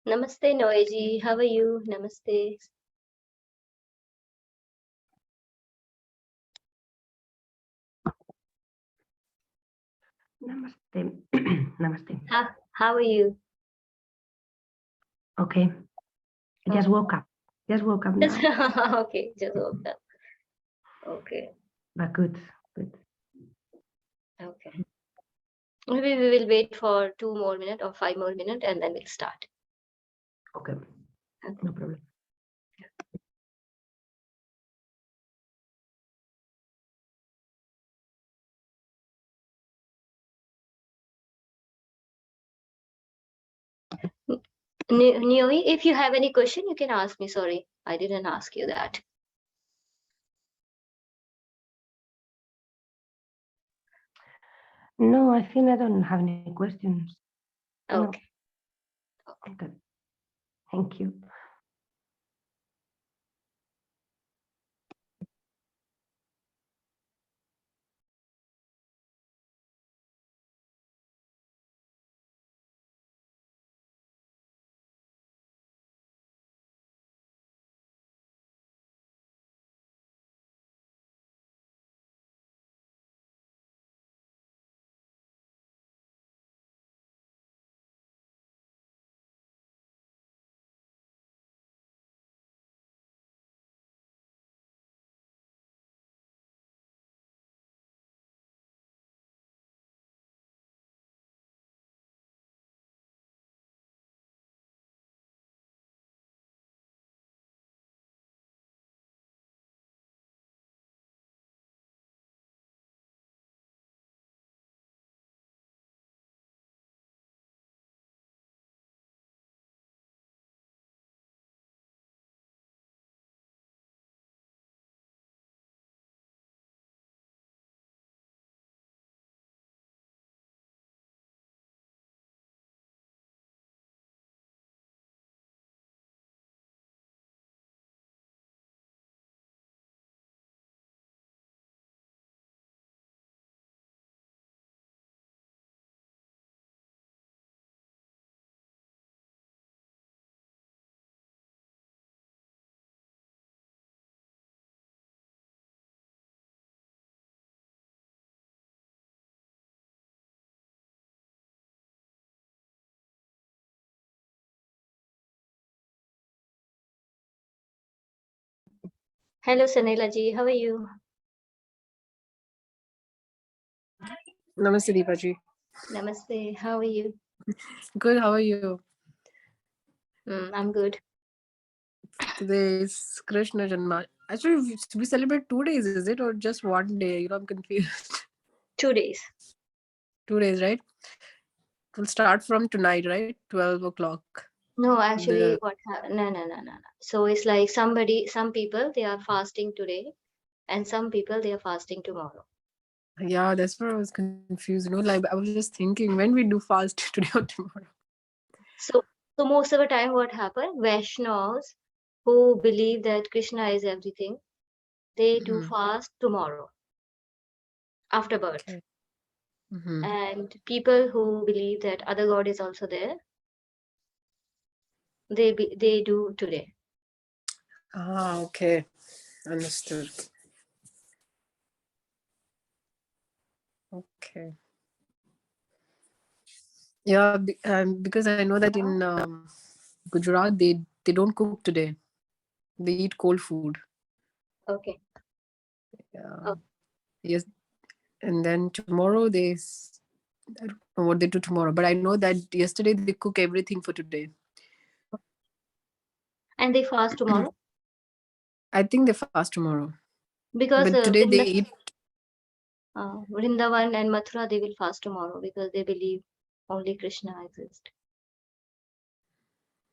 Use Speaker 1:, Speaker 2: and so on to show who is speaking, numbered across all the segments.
Speaker 1: Namaste, Noeji. How are you? Namaste.
Speaker 2: Namaste. Namaste.
Speaker 1: How are you?
Speaker 2: Okay. I just woke up. Just woke up now.
Speaker 1: Okay, just woke up. Okay.
Speaker 2: But good. Good.
Speaker 1: Okay. Maybe we will wait for 2 more minutes or 5 more minutes and then we'll start.
Speaker 2: Okay.
Speaker 1: Okay.
Speaker 2: No problem.
Speaker 1: Neomi, if you have any question, you can ask me. Sorry, I didn't ask you that.
Speaker 2: No, I think I don't have any questions.
Speaker 1: Okay.
Speaker 2: No. Okay. Thank you.
Speaker 1: Hello, Sanela ji. How are you?
Speaker 3: Namaste, Deepaji.
Speaker 1: Namaste. How are you?
Speaker 3: Good, how are you?
Speaker 1: I'm good.
Speaker 3: Today is Krishna Janma. Actually, we celebrate 2 days, is it? Or just 1 day? I'm confused.
Speaker 1: 2 days.
Speaker 3: 2 days, right? It will start from tonight, right? 12 o'clock.
Speaker 1: No, actually, what happened? No. So it's like some people, they are fasting today, and some people, they are fasting tomorrow.
Speaker 3: Yeah, that's where I was confused. Like I was just thinking when we do fast today or tomorrow.
Speaker 1: So most of the time, what happened? Vaishnavas who believe that Krishna is everything, they do fast tomorrow after birth.
Speaker 3: Okay.
Speaker 1: And people who believe that other God is also there, they do today.
Speaker 3: Ah, okay. Understood. Okay. Yeah, because I know that in Gujarat they don't cook today. They eat cold food.
Speaker 1: Okay.
Speaker 3: Yeah. Yes. And then tomorrow I don't know what they do tomorrow, but I know that yesterday they cook everything for today.
Speaker 1: And they fast tomorrow?
Speaker 3: I think they fast tomorrow.
Speaker 1: Because
Speaker 3: But today they eat.
Speaker 1: Vrindavan and Mathura, they will fast tomorrow because they believe only Krishna exists.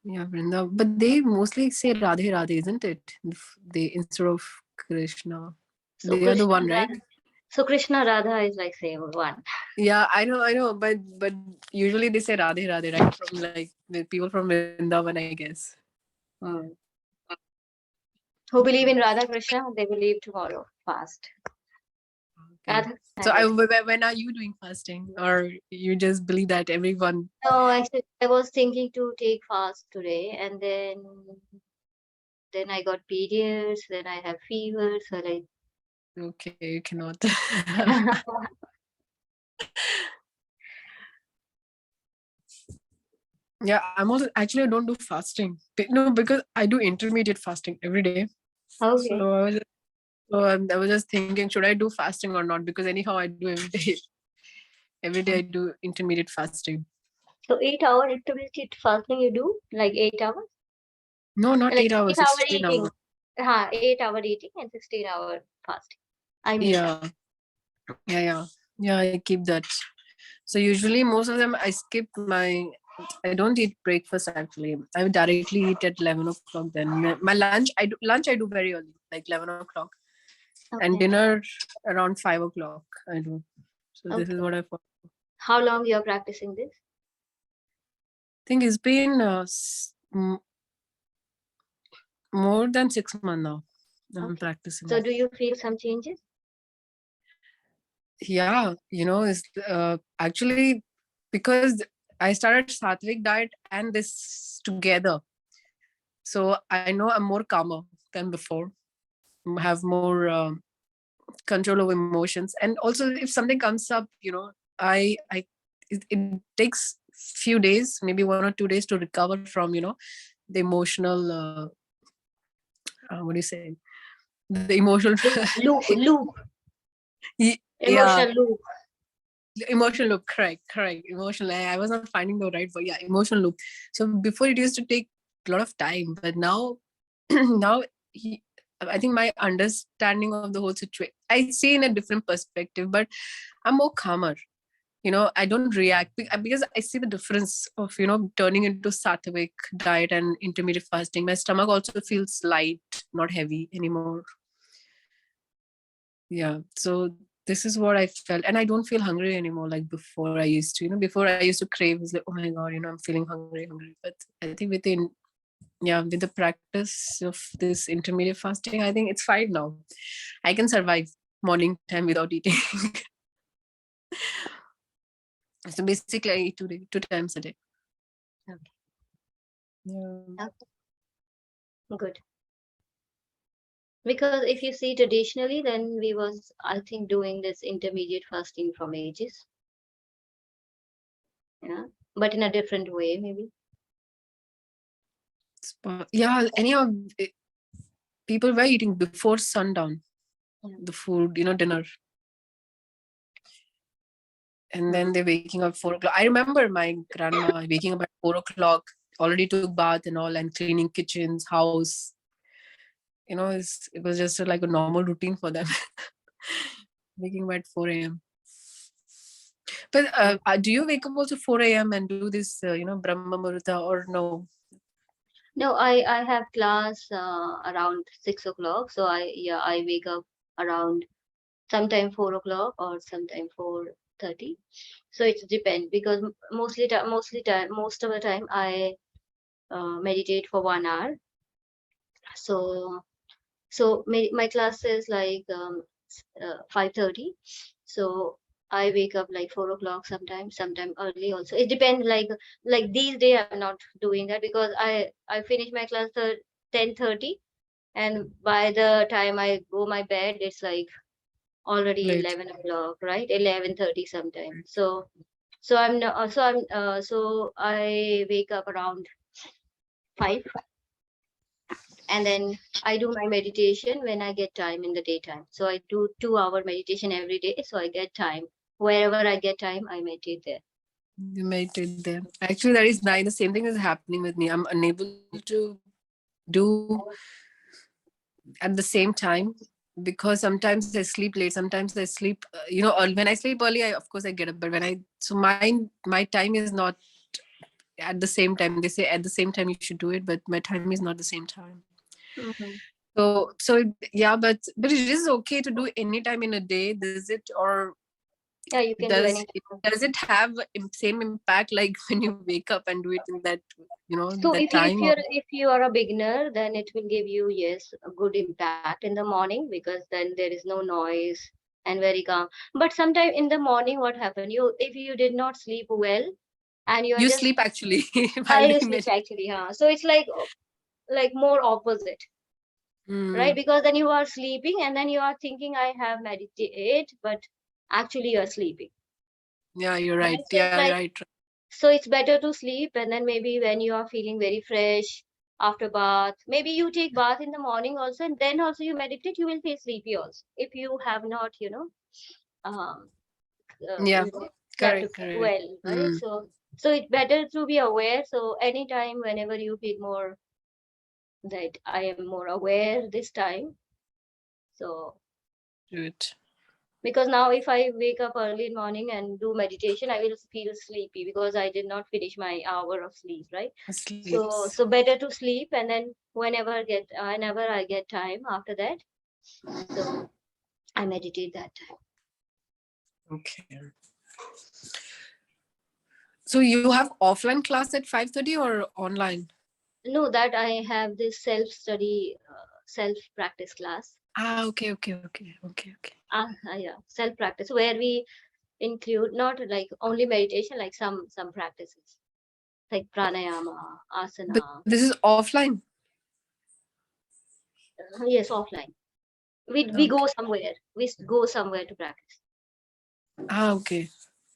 Speaker 3: Yeah, Vrindavan. But they mostly say Radhe Radhe, isn't it? They instead of Krishna.
Speaker 1: So
Speaker 3: They are the one, right?
Speaker 1: So Krishna Radha is like same one.
Speaker 3: Yeah, I know, but usually they say Radhe Radhe, right? From like the people from Vrindavan, I guess.
Speaker 1: Who believe in Radha Krishna, they believe tomorrow fast. That's
Speaker 3: So
Speaker 1: nice.
Speaker 3: when are you doing fasting, or you just believe that everyone?
Speaker 1: No, actually, I was thinking to take fast today, and then I got periods, then I have fever, so like.
Speaker 3: Okay, you cannot. Yeah, I'm also actually I don't do fasting. No, because I do intermediate fasting every day.
Speaker 1: Okay.
Speaker 3: I was just thinking, should I do fasting or not? Because anyhow, I do every day. Every day I do intermediate fasting.
Speaker 1: So 8 hour intermittent fasting you do, like 8 hours,
Speaker 3: No, not
Speaker 1: like
Speaker 3: 8 hours,
Speaker 1: 6 hour
Speaker 3: 16
Speaker 1: eating.
Speaker 3: hours.
Speaker 1: 8 hour eating and 16 hour fasting. I mean.
Speaker 3: Yeah, yeah. I keep that. So usually most of them I skip I don't eat breakfast actually. I would directly eat at 11 o'clock. Then my lunch I do very early, like 11 o'clock, and
Speaker 1: Okay.
Speaker 3: dinner around 5 o'clock. I do. So this is
Speaker 1: Okay.
Speaker 3: what I follow.
Speaker 1: How long you are practicing this?
Speaker 3: I think it's been more than 6 months now. I'm
Speaker 1: Okay.
Speaker 3: practicing.
Speaker 1: So do you feel some changes?
Speaker 3: Yeah, it's actually because I started Sattvic diet and this together. So I know I'm more calmer than before, have more control over emotions. And also if something comes up, it takes few days, maybe 1 or 2 days to recover from, the emotional, what do you say? The emotional,
Speaker 1: Loop.
Speaker 3: yeah,
Speaker 1: Emotional loop.
Speaker 3: emotional loop, correct, emotional. I was not finding the right word. Yeah, emotional loop. So before it used to take a lot of time, but now now I think my understanding of the whole situation, I see in a different perspective, but I'm more calmer. I don't react because I see the difference of turning into Sattvic diet and intermittent fasting. My stomach also feels light, not heavy anymore. Yeah, so this is what I felt, and I don't feel hungry anymore like before. I used to, before I used to crave. It's like, oh my god, I'm feeling hungry. But I think with the practice of this intermediate fasting, I think it's fine now. I can survive morning time without eating. So basically, I eat 2 times a day.
Speaker 1: Okay.
Speaker 3: Yeah.
Speaker 1: Okay. Good. Because if you see traditionally, then we was, I think, doing this intermediate fasting from ages. Yeah. But in a different way, maybe.
Speaker 3: Yeah, anyhow, people were eating before sundown, the food, dinner. And then they're waking up 4 o'clock. I remember my grandma waking up at 4 o'clock, already took bath and all, and cleaning kitchens, house. It was just like a normal routine for them. Waking up at 4 a.m. But do you wake up also 4 a.m. and do this, Brahma Muhurta, or no?
Speaker 1: No, I have class around 6 o'clock. So I wake up around sometime 4 o'clock or sometime 4:30. So it depends because most of the time I meditate for 1 hour. So my class is like 5:30. So I wake up like 4 o'clock sometime early also. It depends. Like these days I'm not doing that because I finish my class at 10:30, and by the time I go my bed, it's like already
Speaker 3: Late.
Speaker 1: 11 o'clock, right? 11:30 sometime. So I'm not, so I wake up around 5, and then I do my meditation when I get time in the daytime. So I do 2 hour meditation every day. So I get time. Wherever I get time, I meditate there.
Speaker 3: You meditate there. Actually, that is nice. The same thing is happening with me. I'm unable to do at the same time because sometimes I sleep late. Sometimes I sleep, when I sleep early, of course I get up. But my time is not at the same time. They say at the same time you should do it, but my time is not the same time.
Speaker 1: Mhm.
Speaker 3: So yeah, but it is okay to do any time in a day. Does it, or
Speaker 1: Yeah, you can do
Speaker 3: does
Speaker 1: anything.
Speaker 3: does it have same impact like when you wake up and do it in that
Speaker 1: So
Speaker 3: that
Speaker 1: if you
Speaker 3: time? Or
Speaker 1: if you are a beginner, then it will give you, yes, a good impact in the morning because then there is no noise. and very calm. But sometime in the morning, what happened? If you did not sleep well and you are
Speaker 3: You
Speaker 1: just
Speaker 3: sleep actually
Speaker 1: I
Speaker 3: while doing
Speaker 1: sleep
Speaker 3: meditation.
Speaker 1: actually, huh? So it's like more opposite, right?
Speaker 3: Mm,
Speaker 1: Because then you are sleeping and then you are thinking I have meditate, but actually you are sleeping,
Speaker 3: yeah, you're
Speaker 1: right?
Speaker 3: right.
Speaker 1: So it's
Speaker 3: Yeah,
Speaker 1: like
Speaker 3: right.
Speaker 1: so it's better to sleep, and then maybe when you are feeling very fresh after bath, maybe you take bath in the morning also, and then also you meditate, you will feel sleepy also if you have not, um,
Speaker 3: Yeah,
Speaker 1: slept
Speaker 3: correct, correct.
Speaker 1: well, right?
Speaker 3: Mm,
Speaker 1: So it's better to be aware. So anytime, whenever you feel more that I am more aware this time. So
Speaker 3: good.
Speaker 1: because now if I wake up early in morning and do meditation, I will feel sleepy because I did not finish my hour of sleep, right? So
Speaker 3: Sleeps.
Speaker 1: so better to sleep, and then whenever I get time after that, so I meditate that time.
Speaker 3: Okay. So you have offline class at 5:30 or online?
Speaker 1: No, that I have this self-study, self-practice class.
Speaker 3: Ah, okay, okay, okay, okay, okay.
Speaker 1: Yeah, self-practice where we include not like only meditation, like some practices like pranayama,
Speaker 3: But
Speaker 1: asana.
Speaker 3: this is offline.
Speaker 1: Yes, offline. We
Speaker 3: Okay.
Speaker 1: go somewhere. We go somewhere to practice.
Speaker 3: Ah, okay.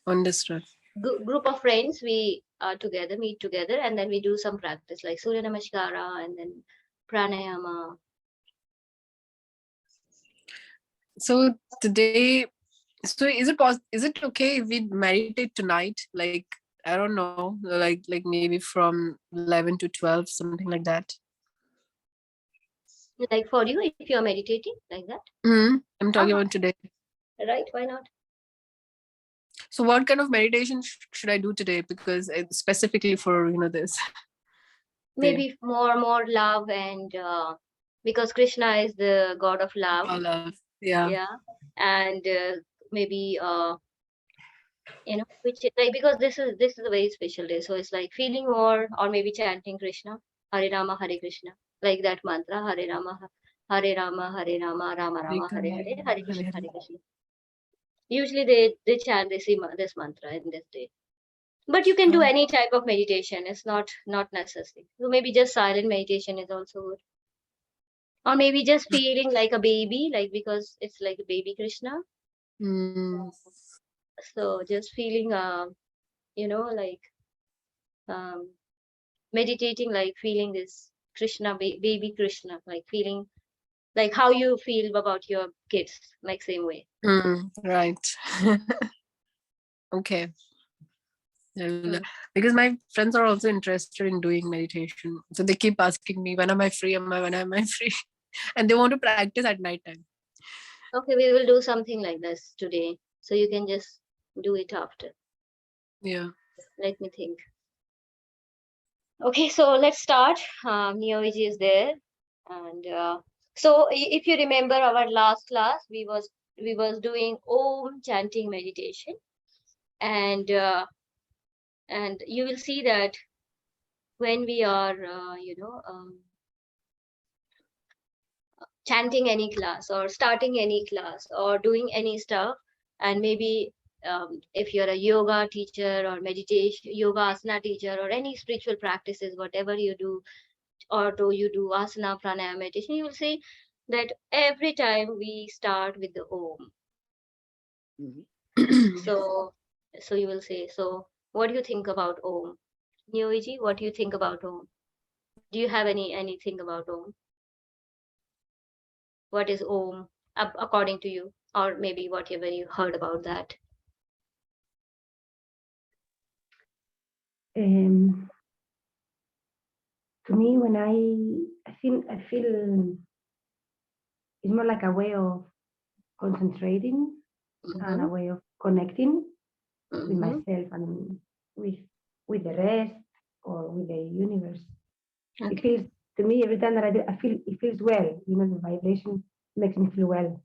Speaker 3: Understood.
Speaker 1: Group of friends, we are together, meet together, and then we do some practice like Surya Namaskara and then pranayama.
Speaker 3: So today, so is it okay if we meditate tonight? Like, I don't know, like maybe from 11 to 12, something like that.
Speaker 1: Like for you, if you are meditating like that,
Speaker 3: I'm talking about today.
Speaker 1: right? Why not?
Speaker 3: So what kind of meditation should I do today? Because it's specifically for this day.
Speaker 1: Maybe more love, and because Krishna is the god of love,
Speaker 3: All love. Yeah.
Speaker 1: yeah, and maybe which is like, because this is a very special day, so it's like feeling more, or maybe chanting Krishna, Hare Rama Hare Krishna, like that mantra, Hare Rama Hare Rama, Rama Rama Hare Hare, Hare Krishna Hare Krishna. Usually they chant this mantra in this day. But you can do
Speaker 3: Oh,
Speaker 1: any type of meditation. It's not necessary. So maybe just silent meditation is also good. Or maybe just feeling like a baby, like because it's like a baby Krishna.
Speaker 3: mm,
Speaker 1: So just feeling like um meditating, like feeling this Krishna, baby Krishna, like feeling like how you feel about your kids, like same way.
Speaker 3: right. Okay.
Speaker 1: Mm.
Speaker 3: Because my friends are also interested in doing meditation. So they keep asking me, when am I free? When am I free? And they want to practice at night time.
Speaker 1: Okay, we will do something like this today. So you can just do it after.
Speaker 3: Yeah.
Speaker 1: Let me think. Okay, so let's start. Neoji is there, and so if you remember our last class, we was doing Om chanting meditation, and you will see that when we are chanting any class or starting any class or doing any stuff, and maybe if you're a yoga teacher or meditation yoga asana teacher or any spiritual practices, whatever you do, or do you do asana pranayama meditation, you will see that every time we start with the Om. So you will say, so what do you think about Om? Neoji, what do you think about Om? Do you have anything about Om? What is Om according to you, or maybe whatever you heard about that?
Speaker 2: To me, when I feel it's more like a way of concentrating and a way of connecting with myself and with the rest or with the universe.
Speaker 1: Okay.
Speaker 2: It feels to me every time that I do, I feel it feels well. The vibration makes me feel well.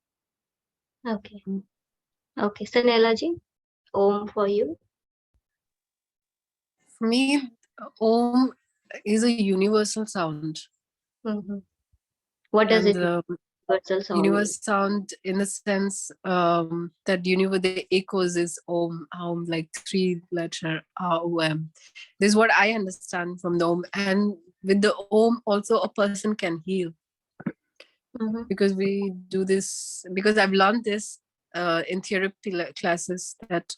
Speaker 1: Okay. Okay. Sanelaji, Om for you.
Speaker 3: For me, Om is a universal sound.
Speaker 1: What does
Speaker 3: And
Speaker 1: it mean? universal sound.
Speaker 3: universe sound in the sense that universe, the echoes is om, like 3-letter om. This is what I understand from the om. And with the om also a person can heal, because we do this, because I've learned this in therapy classes, that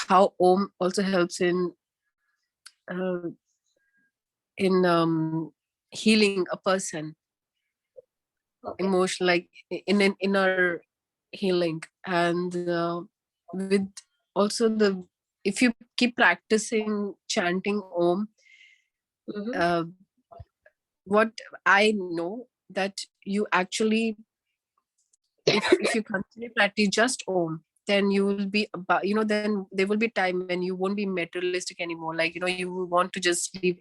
Speaker 3: how om also helps uh, in healing a person,
Speaker 1: Okay.
Speaker 3: emotion, like in an inner healing. And with also the, if you keep practicing chanting om, uh, what I know, that you actually, if you continue practice just om, then you will be about, then there will be time when you won't be materialistic anymore, like you will want to just leave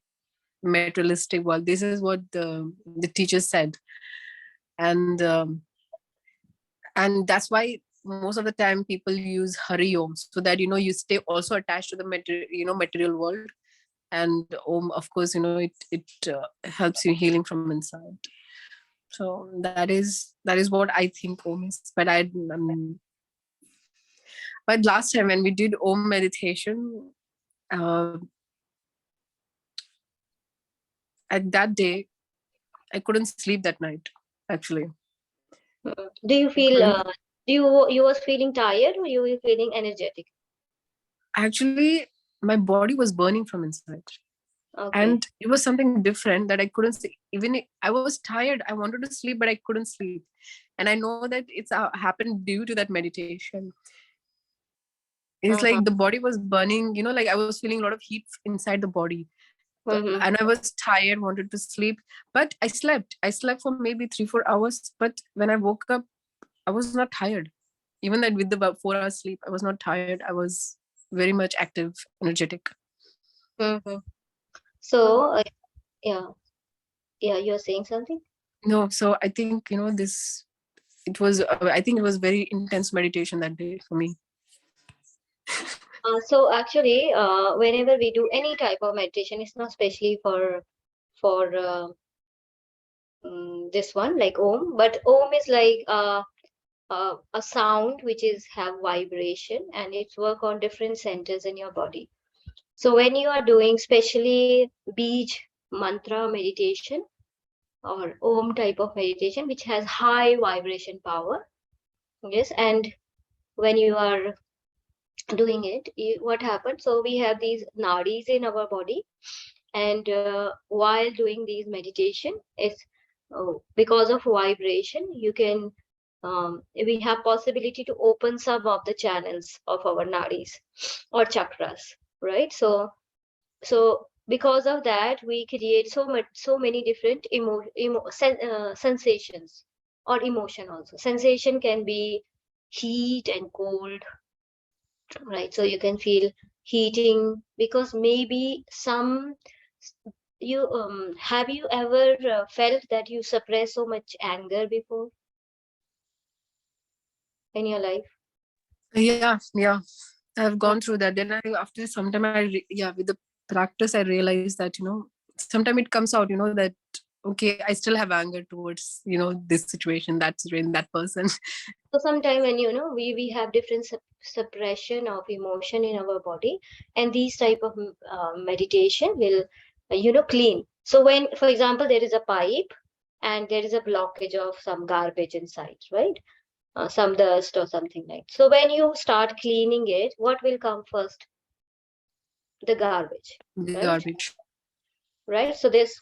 Speaker 3: materialistic world. This is what the teacher said. And that's why most of the time people use Hari Om, so that you stay also attached to the material world. And om, of course, it helps you healing from inside. So that is what I think om is. But last time when we did om meditation, uh, at that day I couldn't sleep that night, actually.
Speaker 1: Do you
Speaker 3: I
Speaker 1: feel
Speaker 3: couldn't.
Speaker 1: you was feeling tired, or you were feeling energetic?
Speaker 3: Actually, my body was burning from inside.
Speaker 1: Okay.
Speaker 3: And it was something different that I couldn't see. I was tired, I wanted to sleep, but I couldn't sleep. And I know that it's happened due to that meditation. It's like the body was burning, like I was feeling a lot of heat inside the body. And I was tired, wanted to sleep, but I slept for maybe 3-4 hours. But when I woke up, I was not tired. Even that with the about 4 hours sleep, I was not tired. I was very much active, energetic.
Speaker 1: So yeah, you're saying something.
Speaker 3: No, so I think this, it was I think it was very intense meditation that day for me.
Speaker 1: So actually, whenever we do any type of meditation, it's not especially for this one like om, but om is like a sound which is have vibration, and it's work on different centers in your body. So when you are doing especially Bij mantra meditation or om type of meditation, which has high vibration power, yes, and when you are doing it, what happens? So we have these nadis in our body, and while doing these meditation, it's because of vibration, you can we have possibility to open some of the channels of our nadis or chakras, right? So because of that, we create so many different sensations or emotion. Also sensation can be heat and cold, right? So you can feel heating because maybe some you have you ever felt that you suppress so much anger before in your life?
Speaker 3: Yeah, I've gone through that. Then after some time, with the practice, I realized that sometimes it comes out, that okay, I still have anger towards this situation, that's in that person.
Speaker 1: So sometime when we have different suppression of emotion in our body, and these type of meditation will clean. So when, for example, there is a pipe and there is a blockage of some garbage inside, right? Some dust or something like. So when you start cleaning it, what will come first? The garbage,
Speaker 3: The
Speaker 1: right?
Speaker 3: garbage.
Speaker 1: Right. So this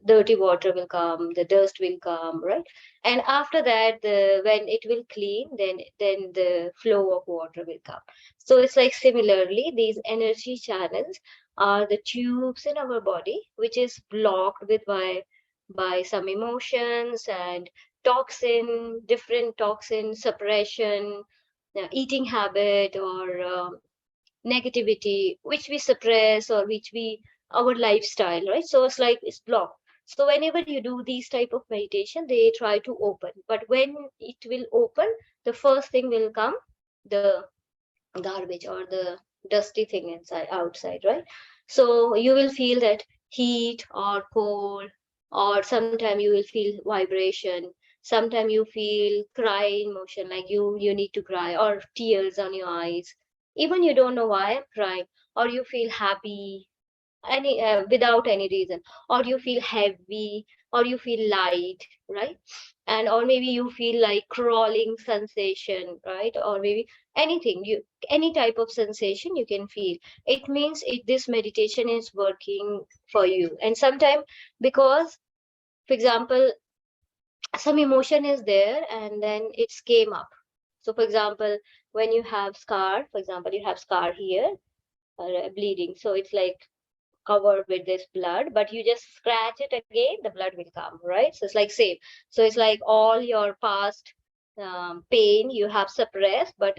Speaker 1: dirty water will come, the dust will come, right? And after that, when it will clean, then the flow of water will come. So it's like similarly, these energy channels are the tubes in our body which is blocked with by some emotions and different toxin suppression, eating habit, or negativity which we suppress, or which we our lifestyle, right? So it's like it's blocked. So whenever you do these type of meditation, they try to open, but when it will open, the first thing will come, the garbage or the dusty thing inside outside, right? So you will feel that heat or cold or sometime you will feel vibration. Sometimes you feel cry emotion, like you need to cry, or tears on your eyes. Even you don't know why I'm crying, or you feel happy without any reason, or you feel heavy, or you feel light, right? And or maybe you feel like crawling sensation, right? Or maybe anything, any type of sensation you can feel. It means this meditation is working for you. And sometimes, because for example, some emotion is there and then it's came up. So for example, when you have scar, for example, you have scar here, bleeding, so it's like covered with this blood, but you just scratch it again, the blood will come, right? So it's like same. So it's like all your past pain you have suppressed, but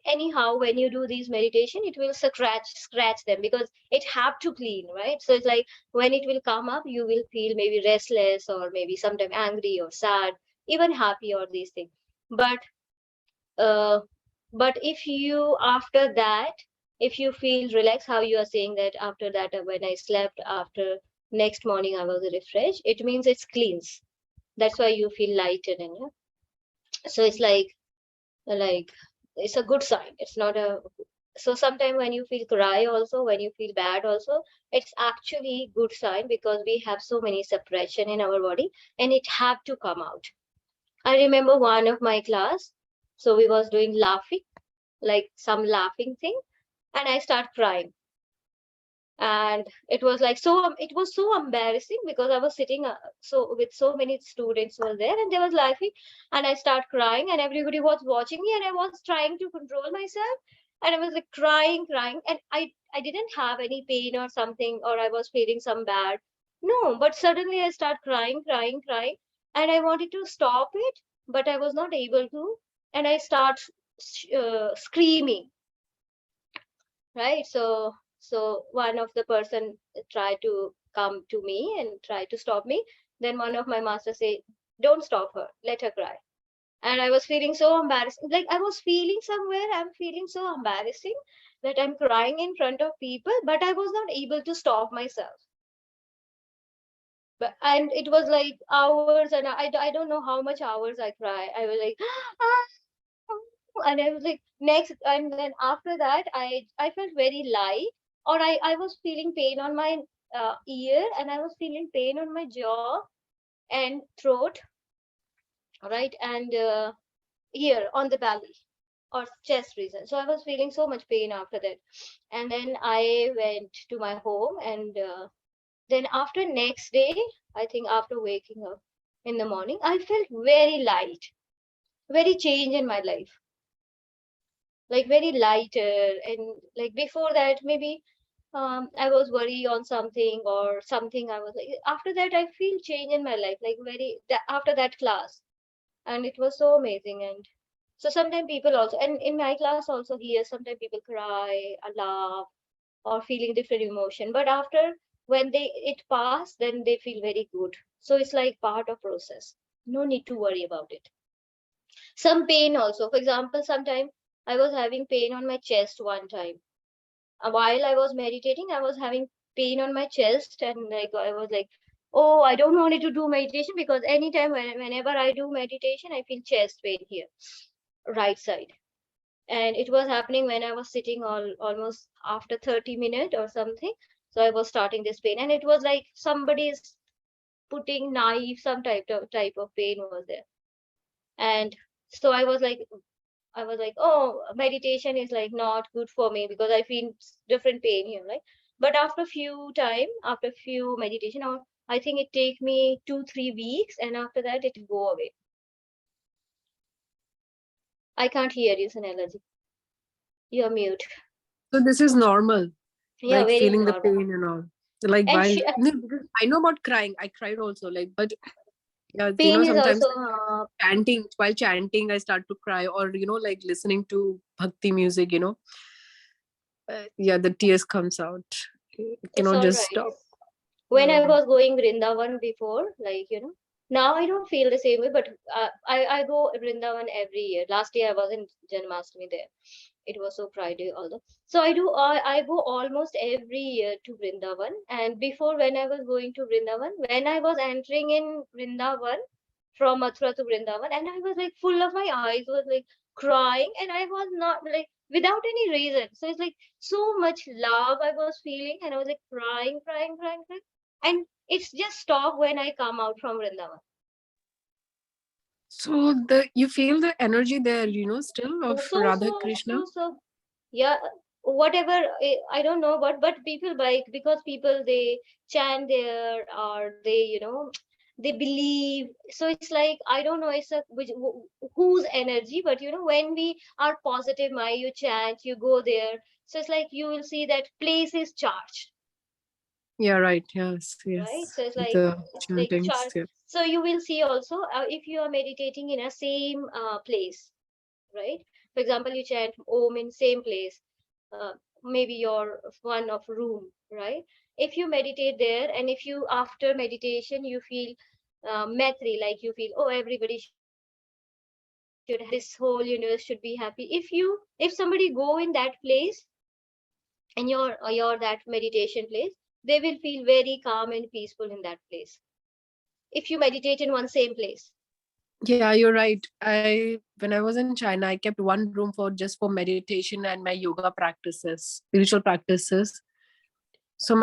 Speaker 1: anyhow, when you do these meditation, it will scratch them, because it have to clean, right? So it's like when it will come up, you will feel maybe restless, or maybe sometimes angry or sad, even happy, or these things. Uh, but if you after that, if you feel relaxed, how you are saying that after that, when I slept, after next morning I was refreshed, it means it's cleans. That's why you feel lighter. And so it's like it's a good sign. It's not a So sometimes when you feel cry also, when you feel bad also, it's actually good sign, because we have so many suppression in our body and it have to come out. I remember one of my class, so we was doing laughing, like some laughing thing, and I start crying. And it was like it was so embarrassing, because I was sitting so with so many students were there and they was laughing, and I start crying and everybody was watching me, and I was trying to control myself, and I was like crying, and I didn't have any pain or something, or I was feeling some bad. No, but suddenly I start crying, and I wanted to stop it, but I was not able to, and I start screaming, right? So one of the person tried to come to me and try to stop me. Then one of my masters say, don't stop her, let her cry. And I was feeling so embarrassed, like I was feeling somewhere, I'm feeling so embarrassing that I'm crying in front of people, but I was not able to stop myself. And it was like hours, and I don't know how much hours I cry. I was like and I was like next, and then after that I felt very light, or I was feeling pain on my ear, and I was feeling pain on my jaw and throat, right? And here on the belly or chest region. So I was feeling so much pain after that. And then I went to my home, and then after next day, I think after waking up in the morning, I felt very light, very change in my life, like very lighter. And like before that, maybe I was worried on something or something. I was like, after that, I feel change in my life, like after that class. And it was so amazing. And so sometimes people also, and in my class also here, sometimes people cry, laugh, or feeling different emotion. But after, when it pass, then they feel very good. So it's like part of process. No need to worry about it. Some pain also. For example, sometimes I was having pain on my chest one time. While I was meditating, I was having pain on my chest, and like I was like, oh, I don't want to do meditation, because anytime whenever I do meditation, I feel chest pain here, right side. And it was happening when I was sitting almost after 30 minutes or something. So I was starting this pain, and it was like somebody is putting knife, some type of pain was there. And so I was like, oh, meditation is like not good for me, because I feel different pain here, right? But after few meditation, or I think it take me 2-3 weeks, and after that it go away. I can't hear you, Sunelaji. You're mute.
Speaker 3: So this is normal,
Speaker 1: Yeah,
Speaker 3: like
Speaker 1: very
Speaker 3: feeling the
Speaker 1: normal.
Speaker 3: pain and all. Like
Speaker 1: And
Speaker 3: while no, because I know about crying. I cried also. Like, but yeah,
Speaker 1: pain is
Speaker 3: sometimes
Speaker 1: also
Speaker 3: while chanting, I start to cry, or like listening to bhakti music. Yeah, the tears comes out. You
Speaker 1: it's
Speaker 3: cannot
Speaker 1: all
Speaker 3: just
Speaker 1: right.
Speaker 3: stop.
Speaker 1: When I
Speaker 3: Yeah.
Speaker 1: was going Vrindavan before, like Now I don't feel the same way, but I go Vrindavan every year. Last year I was in Janmashtami there. It was so Friday although. So I go almost every year to Vrindavan. And before, when I was going to Vrindavan, when I was entering in Vrindavan from Mathura to Vrindavan, and I was like full of, my eyes was like crying, and I was not like without any reason. So it's like so much love I was feeling, and I was like crying, crying, crying, crying. And it's just stopped when I come out from Vrindavan.
Speaker 3: So you feel the energy there, still of Radha Krishna.
Speaker 1: Yeah, whatever, I don't know, but people like, because people, they chant there, or they, they believe. So it's like, I don't know, it's a whose energy, but when we are positive mind, you chant, you go there. So it's like you will see that place is charged.
Speaker 3: Yeah, right. Yes,
Speaker 1: Right,
Speaker 3: yes.
Speaker 1: so it's
Speaker 3: The
Speaker 1: like
Speaker 3: chantings. Yeah.
Speaker 1: so you will see also, if you are meditating in a same place, right? For example, you chant Om in same place, uh, maybe your one of room, right? If you meditate there, and if you, after meditation, you feel Maitri, like you feel, oh, everybody should have, this whole universe should be happy. If somebody go in that place, and your that meditation place, they will feel very calm and peaceful in that place, if you meditate in one same place.
Speaker 3: Yeah, you're right. When I was in China, I kept one room for meditation and my yoga practices, spiritual practices. So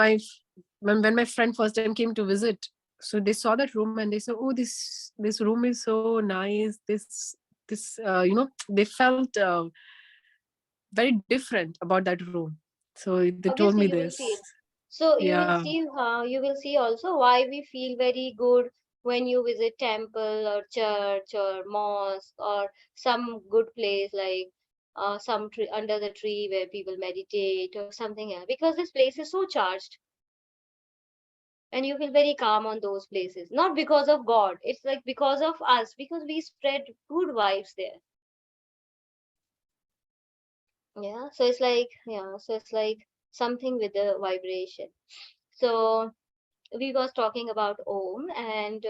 Speaker 3: when my friend first time came to visit, so they saw that room and they said, "Oh, this room is so nice. This they felt very different about that room." So they told
Speaker 1: Obviously
Speaker 3: me
Speaker 1: you will
Speaker 3: this.
Speaker 1: feel. So
Speaker 3: Yeah.
Speaker 1: you will see also why we feel very good when you visit temple or church or mosque or some good place, like some tree, under the tree where people meditate or something else, because this place is so charged, and you feel very calm on those places, not because of God, it's like because of us, because we spread good vibes there. Yeah, so it's like, something with the vibration. So we was talking about Om, and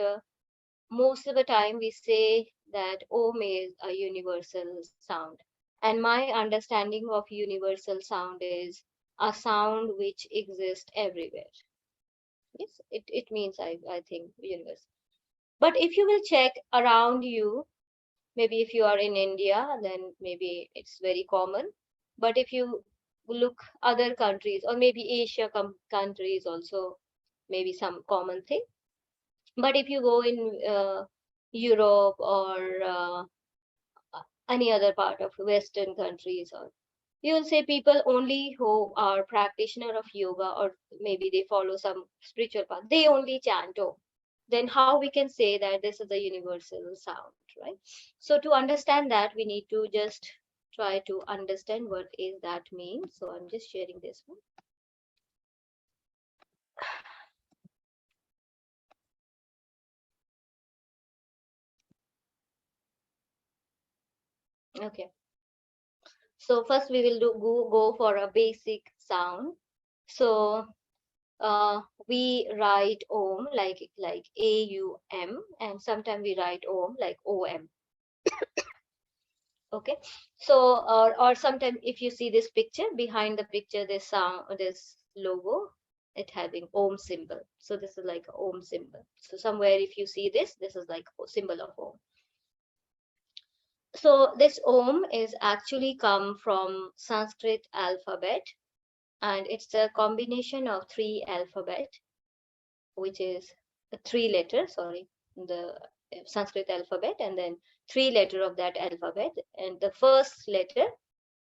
Speaker 1: most of the time we say that Om is a universal sound. And my understanding of universal sound is a sound which exists everywhere. Yes, it means, I think, universe. But if you will check around you, maybe if you are in India, then maybe it's very common. But if you look other countries, or maybe Asia countries also, maybe some common thing. But if you go in Europe, or any other part of Western countries, or you will say people only who are practitioner of yoga, or maybe they follow some spiritual path, they only chant Om. Then how we can say that this is a universal sound, right? So to understand that, we need to just try to understand what is that means. So I'm just sharing this one. Okay. So first we will go for a basic sound. So we write Om like AUM, and sometimes we write Om like OM. Okay. So or sometimes, if you see this picture, behind the picture, this sound, this logo, it having Om symbol. So this is like Om symbol. So somewhere, if you see this is like a symbol of Om. So this Om is actually come from Sanskrit alphabet, and it's a combination of three alphabet, which is three letters, sorry, the Sanskrit alphabet, and then three letter of that alphabet. And the first letter,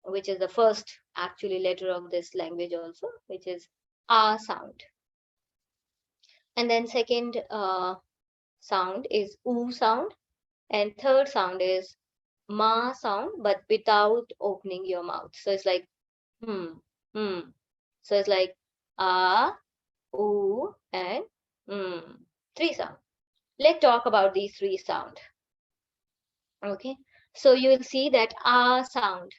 Speaker 1: which is the first actually letter of this language also, which is A sound. And then second sound is U sound. And third sound is Ma sound, but without opening your mouth. So it's like hmm, hmm. So it's like A, U, and three sound. Let's talk about these three sound. Okay, so you will see that A sound.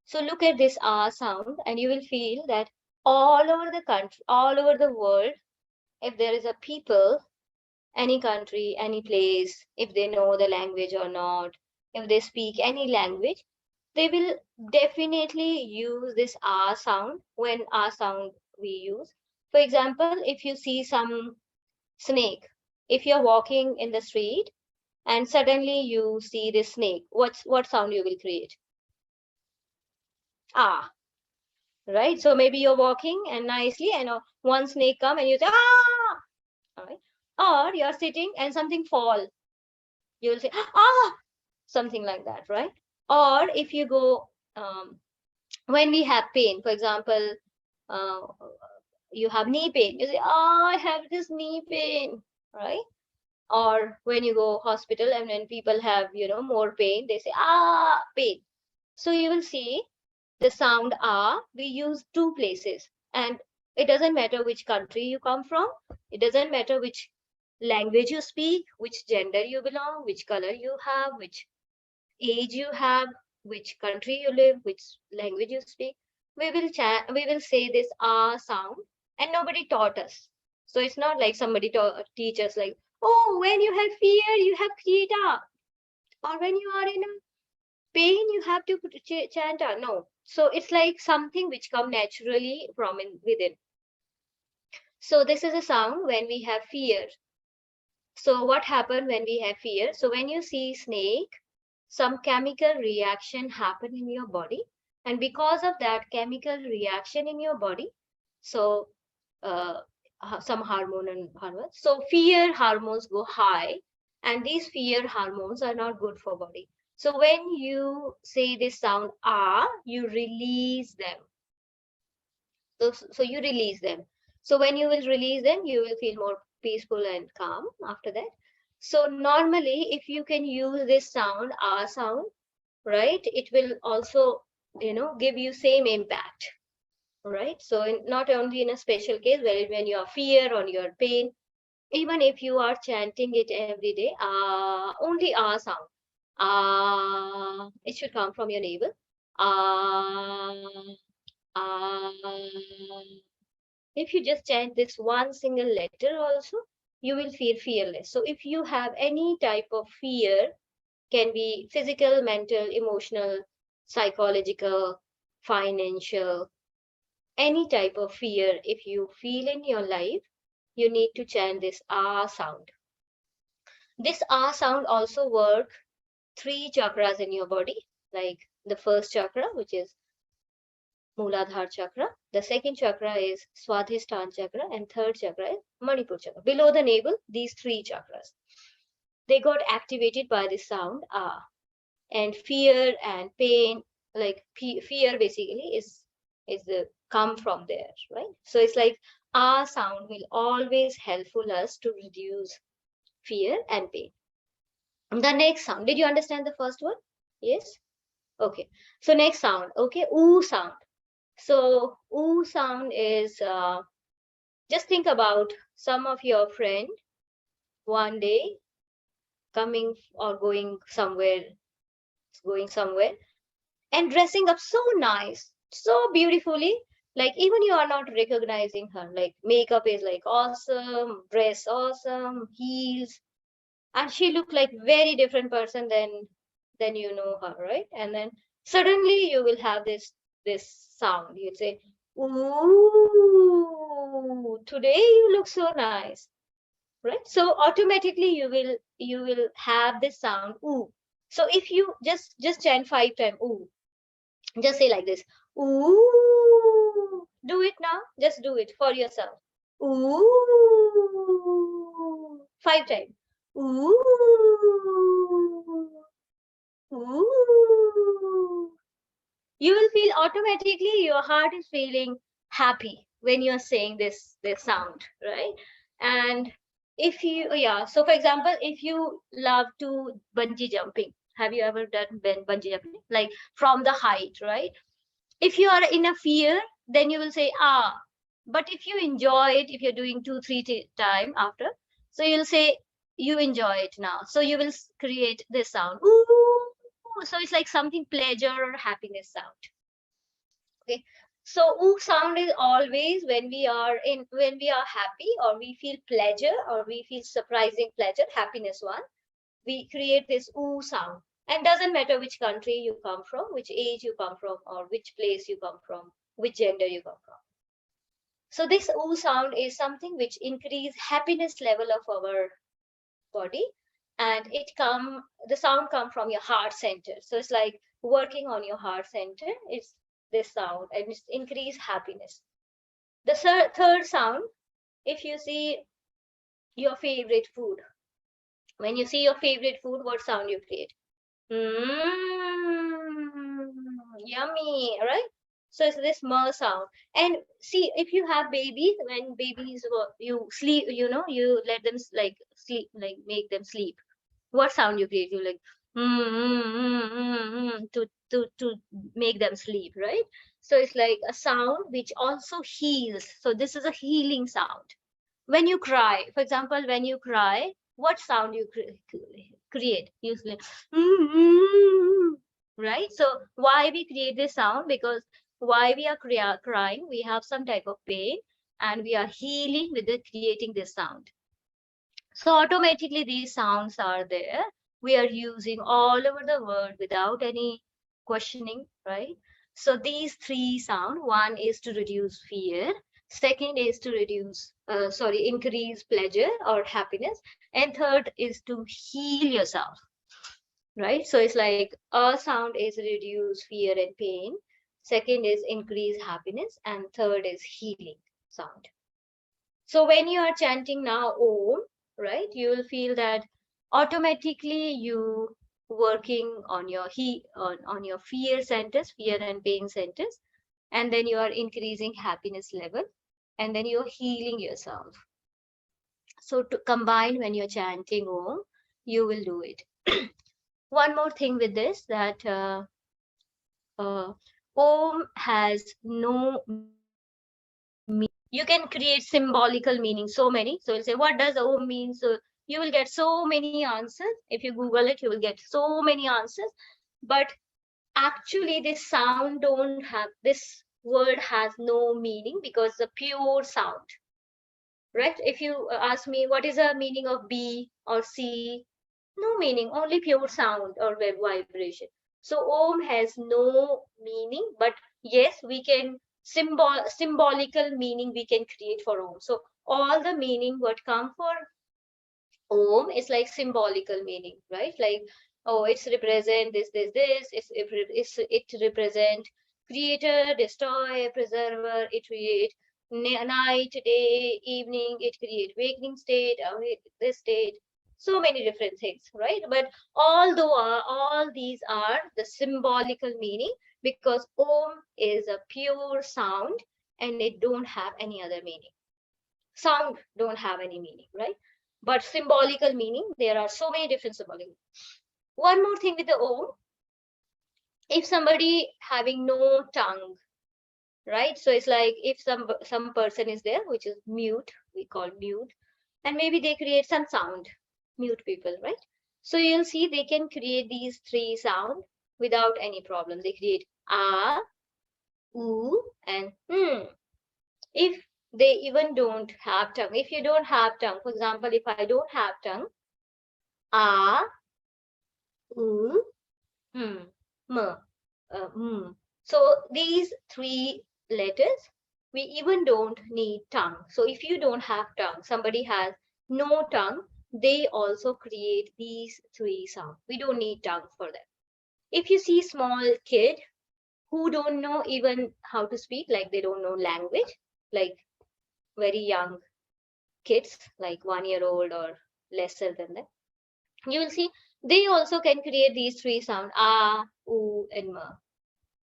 Speaker 1: So look at this A sound, and you will feel that all over the country, all over the world, if there is a people, any country, any place, if they know the language or not, if they speak any language, they will definitely use this R sound when R sound we use. For example, if you see some snake, if you're walking in the street and suddenly you see this snake, what sound you will create? Ah, right? So maybe you're walking and nicely and one snake come and you say, ah, right? Or you're sitting and something fall, you will say, ah, something like that, right? Or if you go, when we have pain, for example, uh, you have knee pain, you say, oh, I have this knee pain, right? Or when you go hospital and when people have, more pain, they say, ah, pain. So you will see the sound ah, we use two places. And it doesn't matter which country you come from. It doesn't matter which language you speak, which gender you belong, which color you have, which age you have, which country you live, which language you speak. We will say this ah sound, and nobody taught us. So it's not like somebody teach us like, oh, when you have fear, you have create ah, or when you are in a pain, you have to chant ah. No. So it's like something which come naturally from within. So this is a sound when we have fear. So what happened when we have fear? So when you see snake, some chemical reaction happen in your body, and because of that chemical reaction in your body, so some hormone and hormones, so fear hormones go high, and these fear hormones are not good for body. So when you say this sound ah, you release them. So you release them. So when you will release them, you will feel more peaceful and calm after that. So normally, if you can use this sound, ah sound, right, it will also, give you same impact, right? So not only in a special case where when you are fear or your pain, even if you are chanting it every day, only ah sound, it should come from your navel. Ah, if you just chant this one single letter also, you will feel fearless. So if you have any type of fear, can be physical, mental, emotional, psychological, financial, any type of fear, if you feel in your life, you need to chant this ah sound. This ah sound also work 3 chakras in your body, like the first chakra, which is Mooladhara chakra. The second chakra is Swadhisthana chakra, and third chakra is Manipur chakra. Below the navel, these 3 chakras, they got activated by the sound ah. And fear and pain, like fear basically is the come from there, right? So it's like ah sound will always helpful us to reduce fear and pain. The next sound, did you understand the first one? Yes. Okay. So next sound, okay, oo sound. So oo sound is, just think about some of your friend one day coming or going somewhere and dressing up so nice, so beautifully, like even you are not recognizing her, like makeup is like awesome, dress awesome, heels, and she looked like very different person than you know her, right? And then suddenly you will have this sound, you'll say, ooh, today you look so nice, right? So automatically you will have this sound ooh. So if you just chant 5 times ooh, just say like this, ooh, do it now, just do it for yourself, ooh, 5 times, ooh, ooh. You will feel automatically your heart is feeling happy when you're saying this sound, right? And if you, yeah, so for example, if you love to bungee jumping, have you ever done bungee jumping, like from the height, right? If you are in a fear, then you will say ah. But if you enjoy it, if you're doing 2-3 time after, so you'll say you enjoy it now, so you will create this sound ooh. So it's like something pleasure or happiness sound. Okay, So oo sound is always when we are happy, or we feel pleasure, or we feel surprising pleasure, happiness one, we create this oo sound. And doesn't matter which country you come from, which age you come from, or which place you come from, which gender you come from. So this oo sound is something which increase happiness level of our body, and the sound come from your heart center. So it's like working on your heart center. It's this sound, and it's increase happiness. The third sound, if you see your favorite food, when you see your favorite food, what sound you create? Yummy, right? So it's this mer sound. And see, if you have babies, when babies you sleep, you let them like sleep, like make them sleep. What sound you create? You like to make them sleep, right? So it's like a sound which also heals. So this is a healing sound. When you cry, for example, when you cry, what sound you create? Usually, right? So why we create this sound? Because why we are crying, we have some type of pain, and we are healing with creating this sound. So automatically these sounds are there. We are using all over the world without any questioning, right? So these three sound, one is to reduce fear, second is to increase pleasure or happiness, and third is to heal yourself, right? So it's like a sound is reduce fear and pain, second is increase happiness, and third is healing sound. So when you are chanting now Om, right, you will feel that automatically you working on your on your fear centers, fear and pain centers, and then you are increasing happiness level, and then you're healing yourself. So to combine, when you're chanting Om, you will do it. One more thing with this, that Om has no you can create symbolical meaning, so many. So you'll say, what does Om mean? So you will get so many answers. If you Google it, you will get so many answers. But actually, this sound don't have, this word has no meaning, because the pure sound, right? If you ask me, what is the meaning of B or C? No meaning, only pure sound or vibration. So Om has no meaning, but yes, we can symbolical meaning we can create for Om. So all the meaning what come for Om is like symbolical meaning, right? Like, oh, it's represent this. It represent creator, destroyer, preserver. It create night, day, evening. It create wakening state, this state. So many different things, right? But although all these are the symbolical meaning, because Om is a pure sound and it don't have any other meaning. Sound don't have any meaning, right? But symbolical meaning, there are so many different symbolic. One more thing with the Om, if somebody having no tongue, right? So it's like if some person is there which is mute, we call mute, and maybe they create some sound, mute people, right? So you'll see they can create these three sound without any problem. They create ah, oo, and if they even don't have tongue. If you don't have tongue, for example, if I don't have tongue, ah, oo, So these three letters, we even don't need tongue. So if you don't have tongue, somebody has no tongue, they also create these three sounds. We don't need tongue for them. If you see small kid who don't know even how to speak, like they don't know language, like very young kids, like 1 year old or lesser than that, you will see they also can create these three sounds, ah, oo, and ma.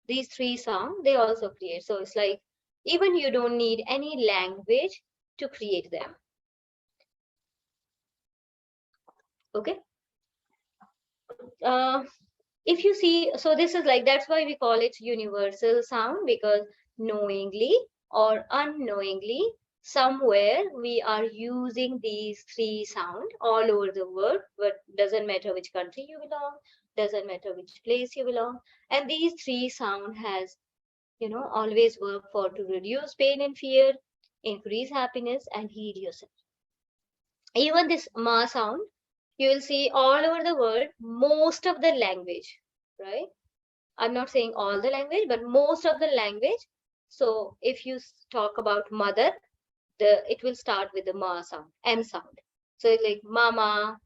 Speaker 1: These three sounds they also create. So it's like even you don't need any language to create them. Okay. If you see, so this is like, that's why we call it universal sound, because knowingly or unknowingly, somewhere we are using these three sound all over the world, but doesn't matter which country you belong, doesn't matter which place you belong, and these three sound has always work to reduce pain and fear, increase happiness, and heal yourself. Even this ma sound, you will see all over the world, most of the language, right? I'm not saying all the language, but most of the language. So if you talk about mother, it will start with the ma sound, M sound. So it's like mama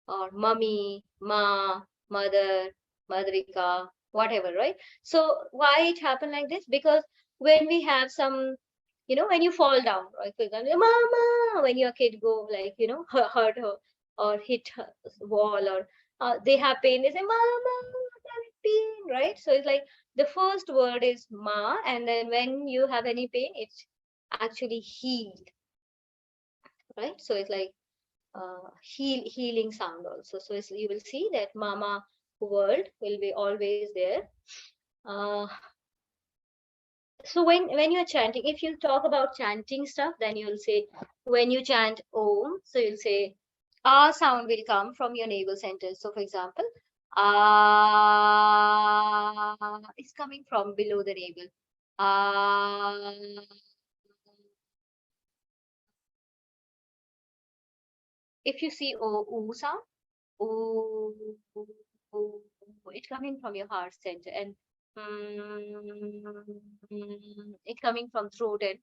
Speaker 1: or mummy, ma, mother, madrika, whatever, right? So why it happened like this? Because when we have some, when you fall down, right? Mama, when your kid go like, hurt her or hit her wall, or they have pain, they say, mama, pain, right? So it's like the first word is ma, and then when you have any pain, it's actually healed, right? So it's like healing sound also. So you will see that mama word will be always there. So when you're chanting, if you talk about chanting stuff, then you'll say, when you chant om, so you'll say ah sound will come from your navel center. So for example, ah is coming from below the navel. Ah. If you see oo sound, ooh, it coming from your heart center, and it coming from throat. And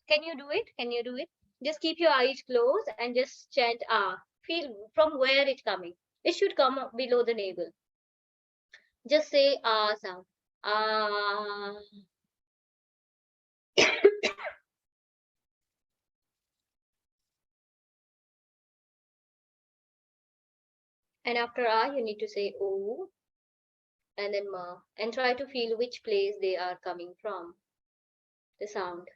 Speaker 1: can you do it? Can you do it? Just keep your eyes closed and just chant ah. Feel from where it coming. It should come up below the navel. Just say ah sound. Ah. And after ah, you need to say oo, and then ma, and try to feel which place they are coming from, the sound.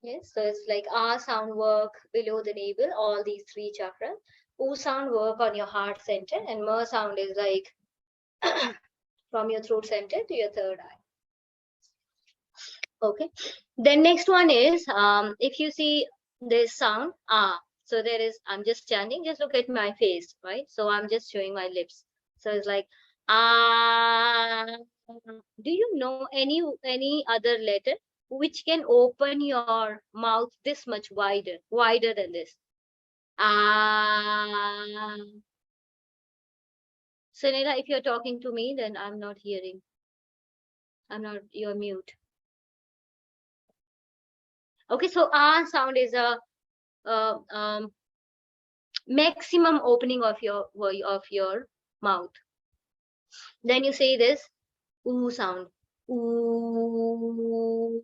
Speaker 1: Yes, so it's like ah sound work below the navel, all these three chakras. Oo sound work on your heart center, and ma sound is like from your throat center to your third eye. Okay. Then next one is if you see this sound ah, so there is, I'm just chanting, just look at my face, right? So I'm just showing my lips. So it's like ah. Do you know any other letter which can open your mouth this much wider than this? Ah. Sunila, if you're talking to me, then I'm not hearing. You're mute. Okay, so ah sound is a maximum opening of your mouth. Then you say this oo sound. Ooh,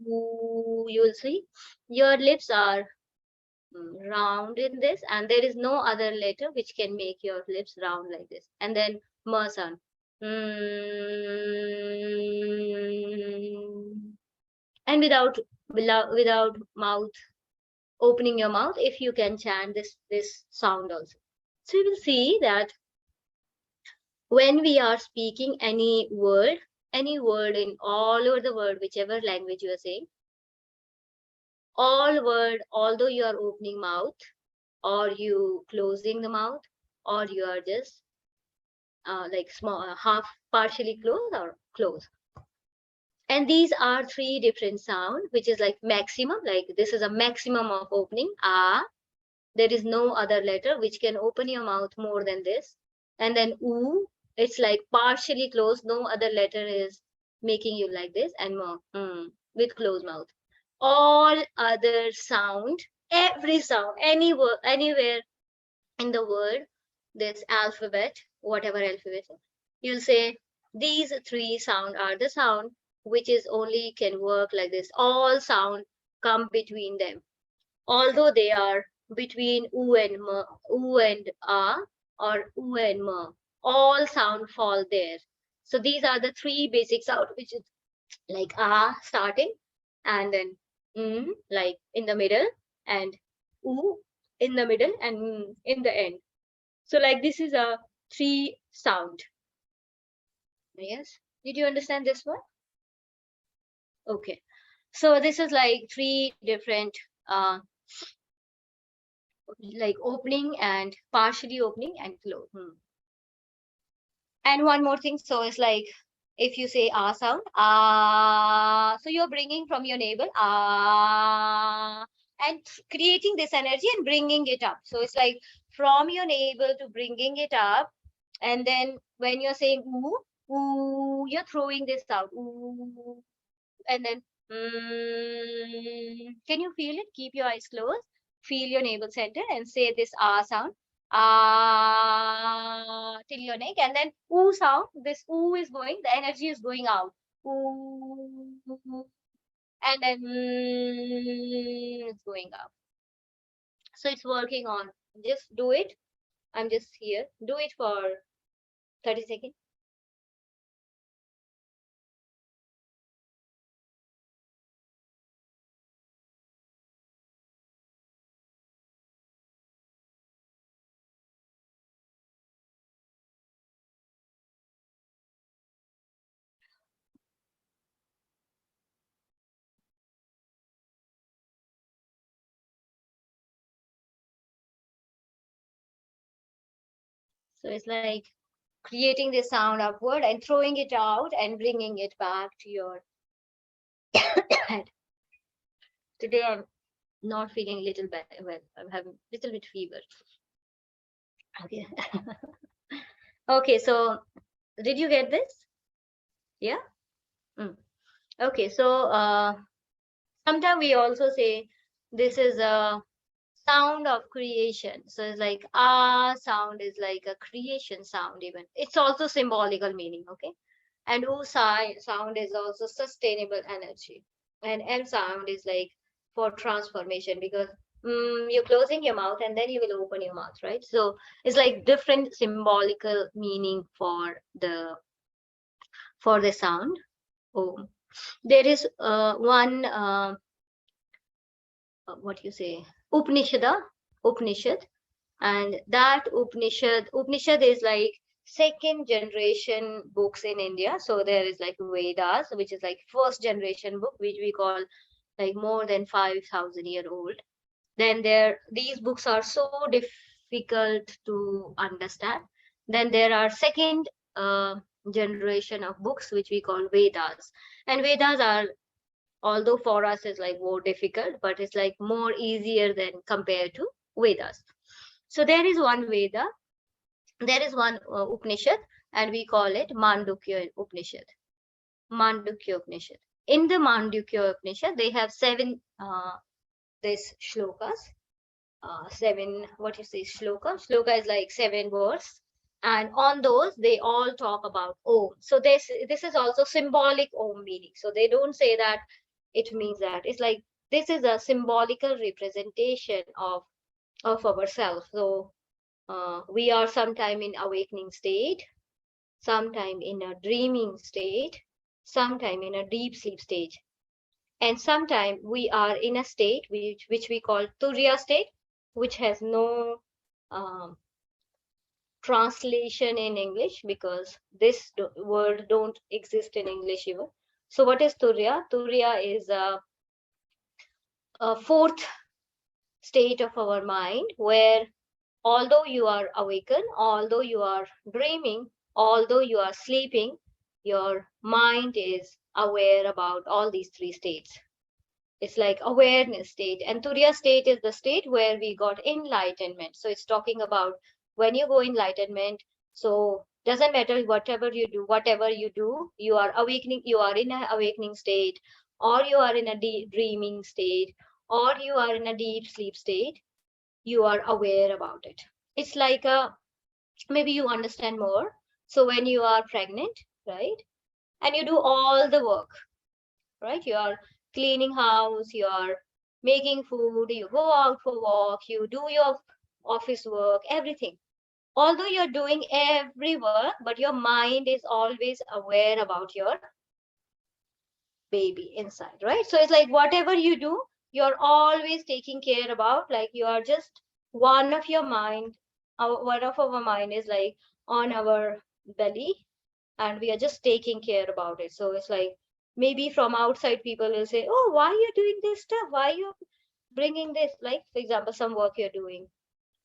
Speaker 1: you will see your lips are round in this, and there is no other letter which can make your lips round like this. And then ma sound. And without mouth, opening your mouth, if you can chant this sound also. So you will see that when we are speaking any word in all over the world, whichever language you are saying, all word, although you are opening mouth, or you closing the mouth, or you are just like small, half partially closed or close. And these are three different sound, which is like maximum, like this is a maximum of opening, ah. There is no other letter which can open your mouth more than this. And then oo, it's like partially closed, no other letter is making you like this, and ma, with closed mouth. All other sound, every sound, anywhere in the world, this alphabet, whatever alphabet, you'll say these three sound are the sound which is only can work like this. All sound come between them, although they are between oo and ma, oo and ah, or oo and ma, all sound fall there. So these are the three basic sound, which is like ah starting, and then like in the middle, and oo in the middle, and in the end. So like this is a three sound. Yes, did you understand this one? Okay, so this is like three different like opening and partially opening and close. And one more thing, so it's like if you say ah sound, ah, so you're bringing from your navel ah, and creating this energy and bringing it up. So it's like from your navel to bringing it up, and then when you're saying ooh, ooh, you're throwing this out, ooh, and then can you feel it? Keep your eyes closed, feel your navel center, and say this ah sound, ah, till your neck, and then ooh sound. This ooh is going, the energy is going out, ooh, and then it's going up. So it's working on. Just do it. I'm just here. Do it for 30 seconds. So it's like creating the sound upward and throwing it out and bringing it back to your head. Today I'm not feeling a little bit well. I'm having a little bit fever. Okay. Okay, so did you get this? Yeah. Okay, so sometimes we also say this is a sound of creation. So it's like ah sound is like a creation sound even. It's also symbolical meaning, okay? And U sound is also sustainable energy. And M sound is like for transformation, because you're closing your mouth and then you will open your mouth, right? So it's like different symbolical meaning for the sound. Oh, there is one what you say, Upanishad, and that Upanishad is like second generation books in India. So there is like Vedas, which is like first generation book, which we call like more than 5,000-year old. Then these books are so difficult to understand. Then there are second generation of books which we call Vedas, and Vedas are, although for us is like more difficult, but it's like more easier than compared to Vedas. So there is one Veda, there is one Upanishad, and we call it Mandukya Upanishad. Mandukya Upanishad. In the Mandukya Upanishad, they have seven this shlokas. Seven, what you say, shloka? Shloka is like 7 words. And on those, they all talk about Om. So this is also symbolic Om meaning. So they don't say that it means that. It's like this is a symbolical representation of ourselves. So we are sometime in awakening state, sometime in a dreaming state, sometime in a deep sleep stage, and sometime we are in a state which we call Turiya state, which has no translation in English, because this word don't exist in English even. So what is Turiya? Turiya is a fourth state of our mind, where although you are awakened, although you are dreaming, although you are sleeping, your mind is aware about all these 3 states. It's like awareness state. And Turiya state is the state where we got enlightenment. So it's talking about when you go enlightenment. So doesn't matter whatever you do, you are awakening, you are in an awakening state, or you are in a deep dreaming state, or you are in a deep sleep state, you are aware about it. It's like maybe you understand more. So when you are pregnant, right, and you do all the work, right, you are cleaning house, you are making food, you go out for walk, you do your office work, everything. Although you're doing every work, but your mind is always aware about your baby inside, right? So it's like whatever you do, you're always taking care about, like you are just one of your mind, one of our mind is like on our belly, and we are just taking care about it. So it's like maybe from outside people will say, oh, why are you doing this stuff? Why are you bringing this? Like, for example, some work you're doing,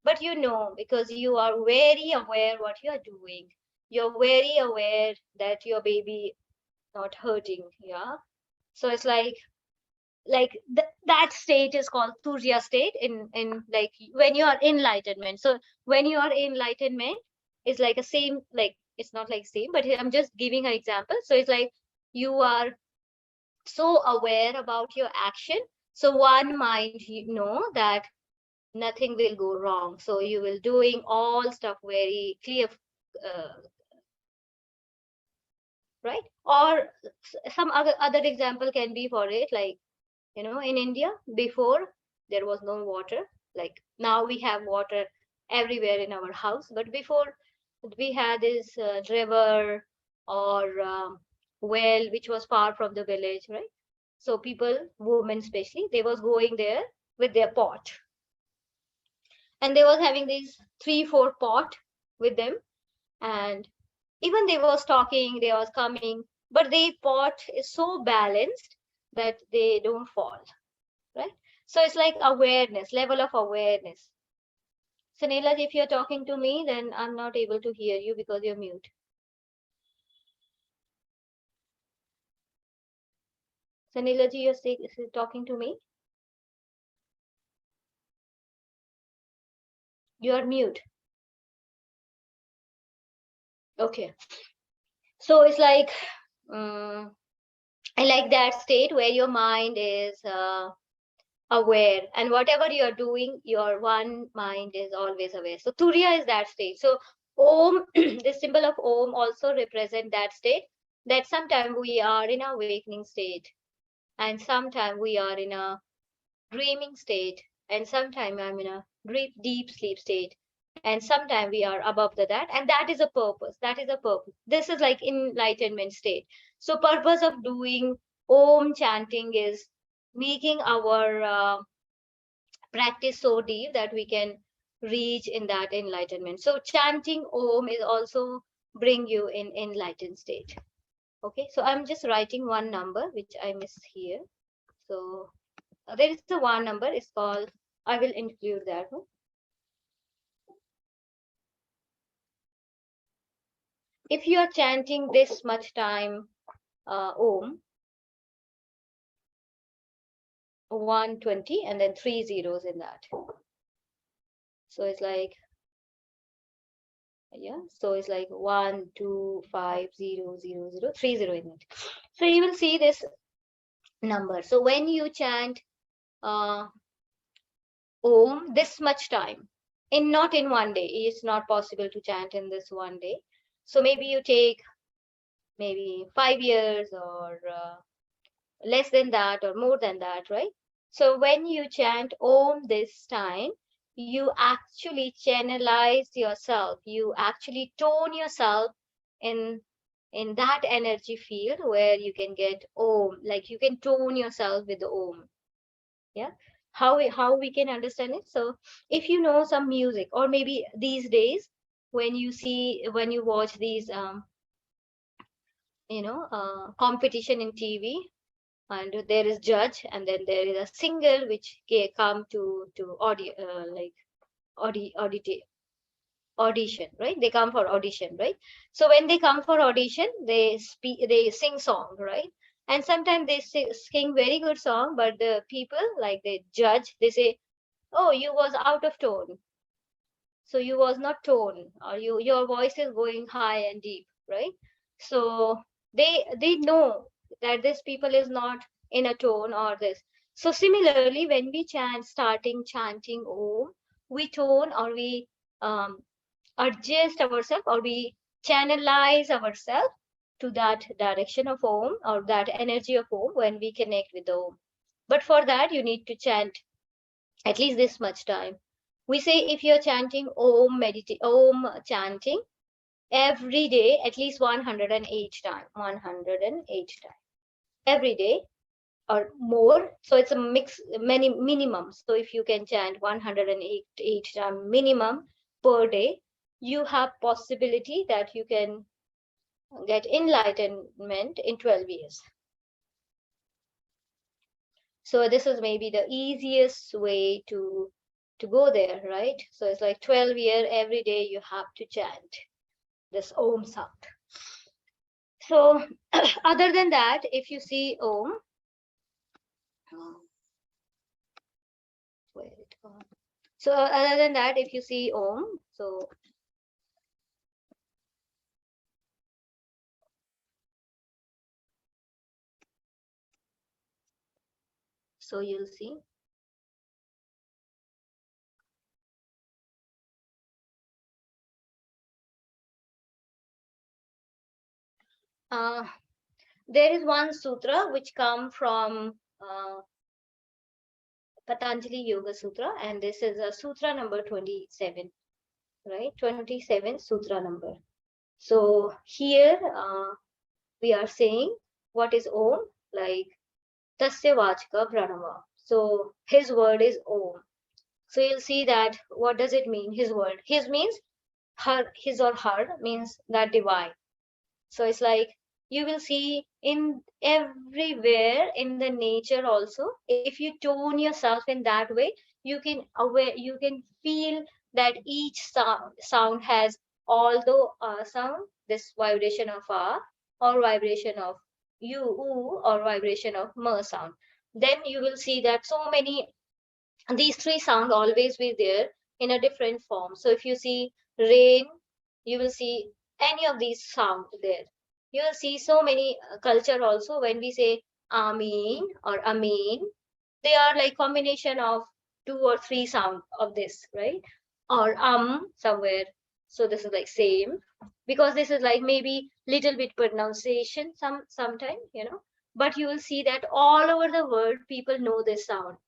Speaker 1: but you know, because you are very aware what you are doing. You're very aware that your baby not hurting. Yeah. So it's like that state is called Turiya state in like when you are enlightenment. So when you are enlightenment, it's like a same, like it's not like same, but I'm just giving an example. So it's like you are so aware about your action. So one mind, you know that nothing will go wrong. So you will doing all stuff very clear, uh, right? Or some other example can be for it, like, you know, in India, before there was no water. Like now we have water everywhere in our house, but before we had this river or well, which was far from the village, right? So people, women especially, they was going there with their pot, and they was having these 3-4 pot with them, and even they was talking, they was coming, but the pot is so balanced that they don't fall, right? So it's like awareness, level of awareness. So Neelaj, if you're talking to me, then I'm not able to hear you because you're mute. So Neelaj, you're talking to me? You're mute. Okay. So it's like, I like that state where your mind is aware, and whatever you're doing, your one mind is always aware. So Turiya is that state. So Om, the symbol of Om also represent that state, that sometimes we are in a awakening state, and sometimes we are in a dreaming state, and sometimes I'm in a deep sleep state, and sometimes we are above that, and that is a purpose. That is a purpose. This is like enlightenment state. So purpose of doing Om chanting is making our practice so deep that we can reach in that enlightenment. So chanting Om is also bring you in enlightened state. Okay, so I'm just writing one number which I miss here. So there is a one number, it's called, I will include that one. If you are chanting this much time Om, 120 and then 3 zeros in that. So it's like, yeah, so it's like 1 2 5 0 0 0 3 0 in it. So you will see this number. So when you chant Om this much time, not in one day, it's not possible to chant in this one day. So maybe you take maybe 5 years or less than that or more than that, right? So when you chant Om this time, you actually channelize yourself. You actually tone yourself in that energy field where you can get Om, like you can tone yourself with the Om. Yeah. How we can understand it? So if you know some music, or maybe these days when you watch these competition in TV, and there is judge, and then there is a singer which come to audio like audition, right? They come for audition, right? So when they come for audition, they sing song, right? And sometimes they sing very good song, but the people, like the judge, they say, oh, you was out of tone, so you was not tone, or your voice is going high and deep, right? So they know that this people is not in a tone or this. So similarly, when we starting chanting Om, we tone, or we adjust ourselves, or we channelize ourselves to that direction of Om, or that energy of Om, when we connect with the Om. But for that you need to chant at least this much time. We say if you're chanting Om chanting every day, at least 108 times, 108 times every day or more. So it's a many minimum. So if you can chant 108 times minimum per day, you have possibility that you can get enlightenment in 12 years. So this is maybe the easiest way to to go there, right? So it's like 12 year every day you have to chant this Om sound. So other than that, if you see Om, where it gone? So other than that, if you see Om, so you'll see. There is one sutra which come from Patanjali Yoga Sutra, and this is a sutra number 27, right? 27 sutra number. So here we are saying what is Om, like Tasya Vachka Pranava. So his word is Om. So you'll see that what does it mean? His word. His means her, his or her means that divine. So it's like you will see in everywhere in the nature also, if you tone yourself in that way, you can feel that each sound has, although sound, this vibration of a, or vibration of you, or vibration of ma sound. Then you will see that so many, these three sound always be there in a different form. So if you see rain, you will see any of these sound there. You will see so many culture also when we say Amin or Amin, they are like combination of 2 or 3 sound of this, right? Or somewhere. So this is like same, because this is like maybe little bit pronunciation sometime, you know, but you will see that all over the world people know this sound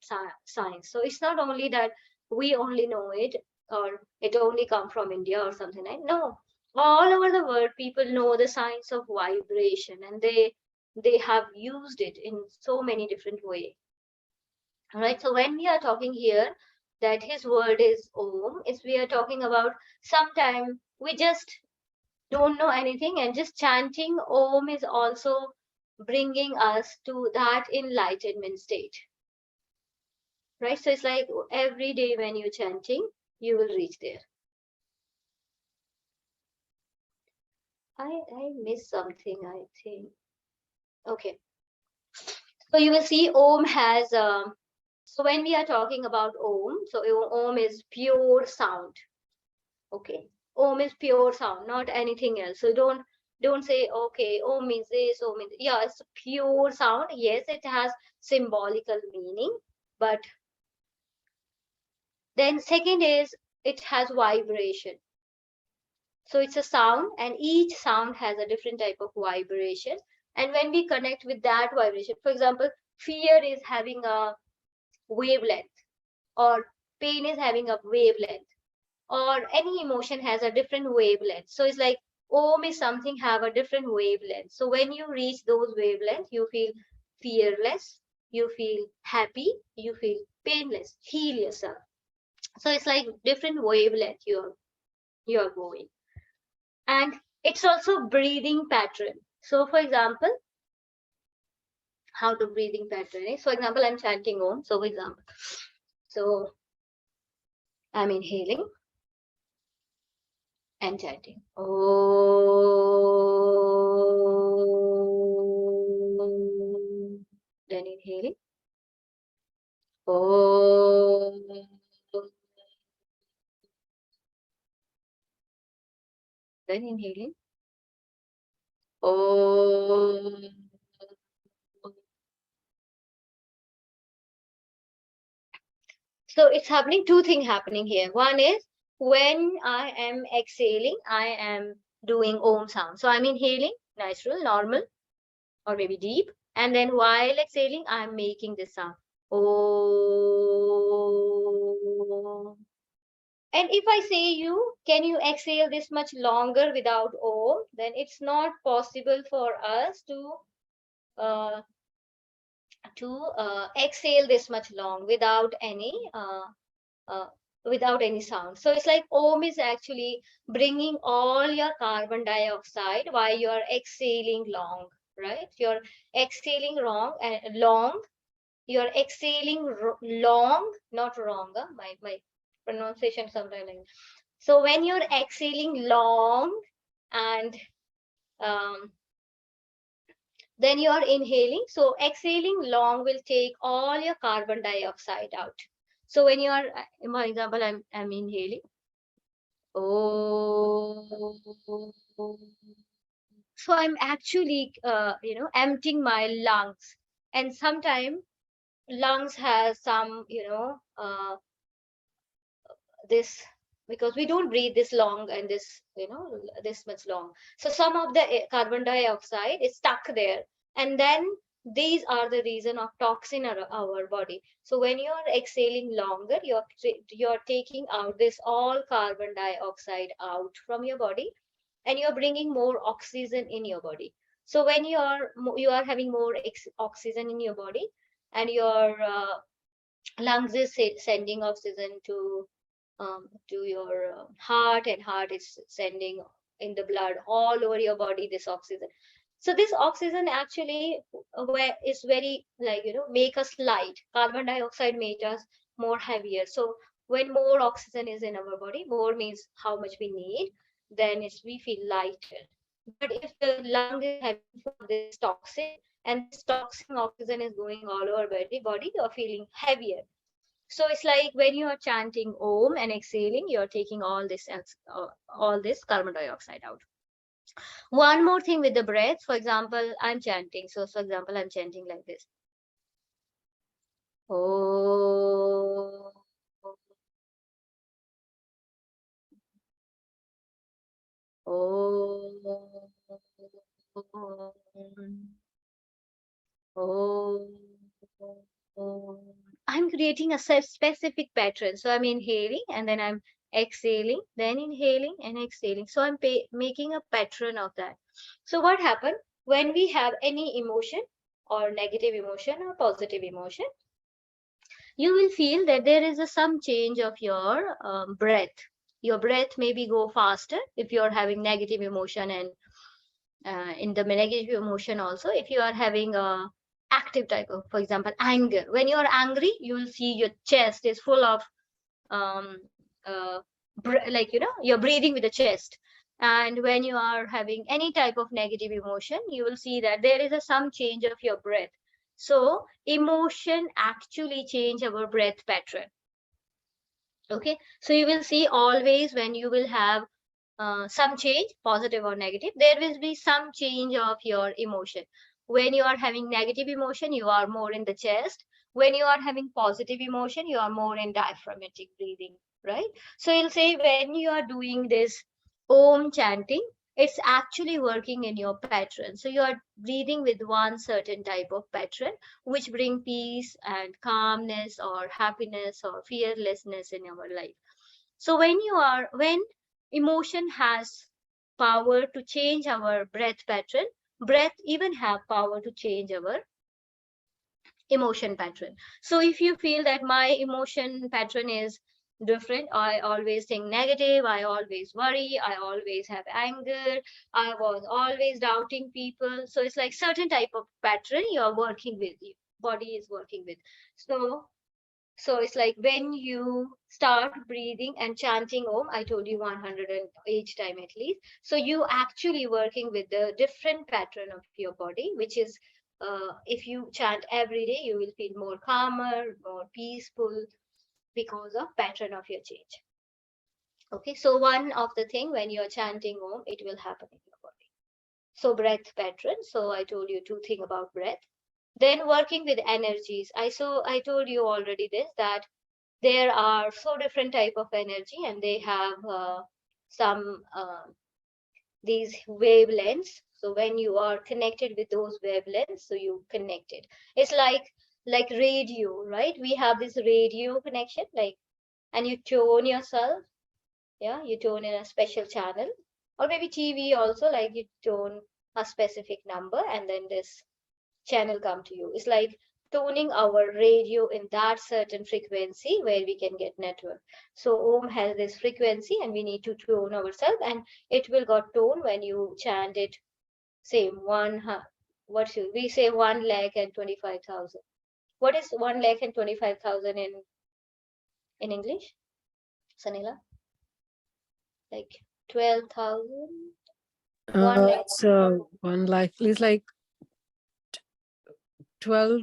Speaker 1: signs. So it's not only that we only know it, or it only come from India or something like, no, all over the world people know the signs of vibration, and they have used it in so many different ways. All right, so when we are talking here that his word is Om, is we are talking about sometime we just don't know anything, and just chanting Om is also bringing us to that enlightenment state, right? So it's like every day when you're chanting, you will reach there. I missed something, I think. Okay. So you will see Om has, so when we are talking about Om, so Om is pure sound. Okay. Om is pure sound, not anything else. So don't say, okay, Om means this, Om means, yeah, it's pure sound. Yes, it has symbolical meaning, but then second is it has vibration. So it's a sound, and each sound has a different type of vibration. And when we connect with that vibration, for example, fear is having a wavelength, or pain is having a wavelength, or any emotion has a different wavelength. So it's like Om is something have a different wavelength. So when you reach those wavelengths, you feel fearless, you feel happy, you feel painless, heal yourself. So it's like different wavelength you're going. And it's also breathing pattern. So for example, how to breathing pattern is, for example, I'm chanting Om. So for example, so I'm inhaling and chanting. Om. Then inhaling. Om. Then inhaling. Om. So it's happening, two things happening here. One is when I am exhaling, I am doing Om sound. So I'm inhaling, natural, normal, or maybe deep. And then while exhaling, I'm making this sound. Om. And if I say you, can you exhale this much longer without Om? Then it's not possible for us to exhale this much long without any sound. So it's like Om is actually bringing all your carbon dioxide while you're exhaling long, right? You're exhaling long, you're exhaling long, not wrong. My pronunciation sometimes like. So when you're exhaling long and then you're inhaling. So exhaling long will take all your carbon dioxide out. So when you are, for example, I'm inhaling. Oh, so I'm actually, emptying my lungs. And sometimes lungs has some, this, because we don't breathe this long and this, this much long. So some of the carbon dioxide is stuck there. And then these are the reason of toxin in our body. So when you're exhaling longer, you're taking out this all carbon dioxide out from your body, and you're bringing more oxygen in your body. So when you are having more oxygen in your body, and your lungs is sending oxygen to your heart, and heart is sending in the blood all over your body this oxygen. So this oxygen actually is very, like, make us light. Carbon dioxide made us more heavier. So when more oxygen is in our body, more means how much we need, then we feel lighter. But if the lung is having full of this toxin, and this toxin oxygen is going all over body, you're feeling heavier. So it's like when you are chanting Om and exhaling, you're taking all this carbon dioxide out. One more thing with the breath, for example, I'm chanting. So for example, I'm chanting like this. Om. Om. Om. I'm creating a specific pattern. So I'm inhaling and then I'm exhaling, then inhaling and exhaling. So I'm making a pattern of that. So what happened when we have any emotion, or negative emotion or positive emotion, you will feel that there is some change of your breath. Your breath maybe go faster if you're having negative emotion, and in the negative emotion also, if you are having a active type of, for example, anger. When you are angry, you will see your chest is full of um, uh, like, you're breathing with the chest. And when you are having any type of negative emotion, you will see that there is some change of your breath. So emotion actually change our breath pattern. Okay, so you will see always when you will have some change, positive or negative, there will be some change of your emotion. When you are having negative emotion, you are more in the chest. When you are having positive emotion, you are more in diaphragmatic breathing, right? So you'll say when you are doing this Om chanting, it's actually working in your pattern. So you are breathing with one certain type of pattern, which bring peace and calmness or happiness or fearlessness in our life. So when emotion has power to change our breath pattern, breath even have power to change our emotion pattern. So if you feel that my emotion pattern is different, I always think negative, I always worry, I always have anger, I was always doubting people. So it's like certain type of pattern you are working with, your body is working with. So it's like when you start breathing and chanting Om, I told you 108 times at least. So you actually working with the different pattern of your body, which is, if you chant every day, you will feel more calmer, more peaceful, because of pattern of your change. Okay, so one of the thing when you're chanting Om, it will happen in your body. So breath pattern. So I told you two things about breath. Then working with energies. I told you already this, that there are so different type of energy, and they have some these wavelengths. So when you are connected with those wavelengths, so you connected. It's like radio, right? We have this radio connection, like, and you tune yourself. Yeah, you tune in a special channel, or maybe TV also, like you tune a specific number, and then this channel come to you. It's like tuning our radio in that certain frequency where we can get network. So Om has this frequency, and we need to tune ourselves, and it will got tone when you chant it. Same what should we say? 1,25,000. What is 1,25,000 in English? Sanila? Like 12,000? 1 lakh.
Speaker 3: It's 1 lakh. It's like 12.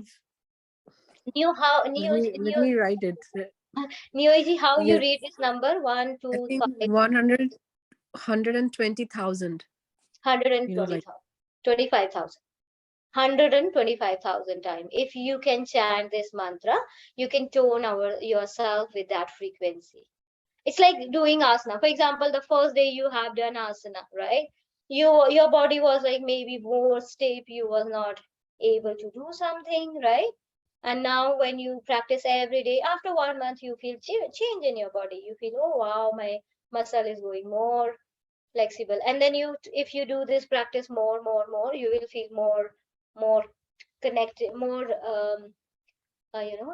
Speaker 3: Let me write it.
Speaker 1: Neoji, how you
Speaker 3: Yes,
Speaker 1: read this number? 1,
Speaker 3: I
Speaker 1: 2,
Speaker 3: think
Speaker 1: 5,
Speaker 3: 120,000.
Speaker 1: 120,000,
Speaker 3: Like
Speaker 1: 25,000. 125,000 times. If you can chant this mantra, you can tone yourself with that frequency. It's like doing asana. For example, the first day you have done asana, right? Your body was like maybe more stiff, you was not able to do something, right? And now when you practice every day, after 1 month, you feel change in your body. You feel, oh wow, my muscle is going more flexible. And then if you do this practice more, you will feel more connected, more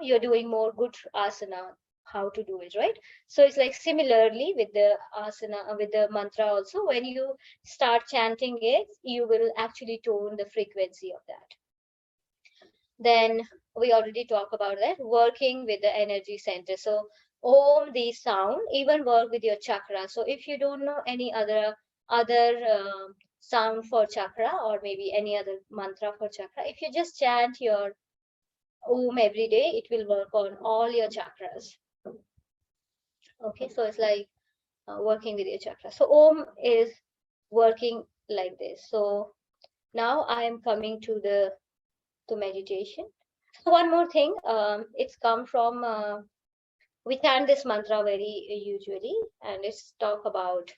Speaker 1: you're doing more good asana, how to do it, right? So it's like similarly with the asana, with the mantra also, when you start chanting it, you will actually tone the frequency of that. Then we already talked about that, working with the energy center. So Om, the sound, even work with your chakra. So if you don't know any other sound for chakra, or maybe any other mantra for chakra, if you just chant your Om every day, it will work on all your chakras. Okay, so it's like working with your chakra. So Om is working like this. So now I am coming to meditation. So one more thing, it's come from we chant this mantra very usually, and it's talk about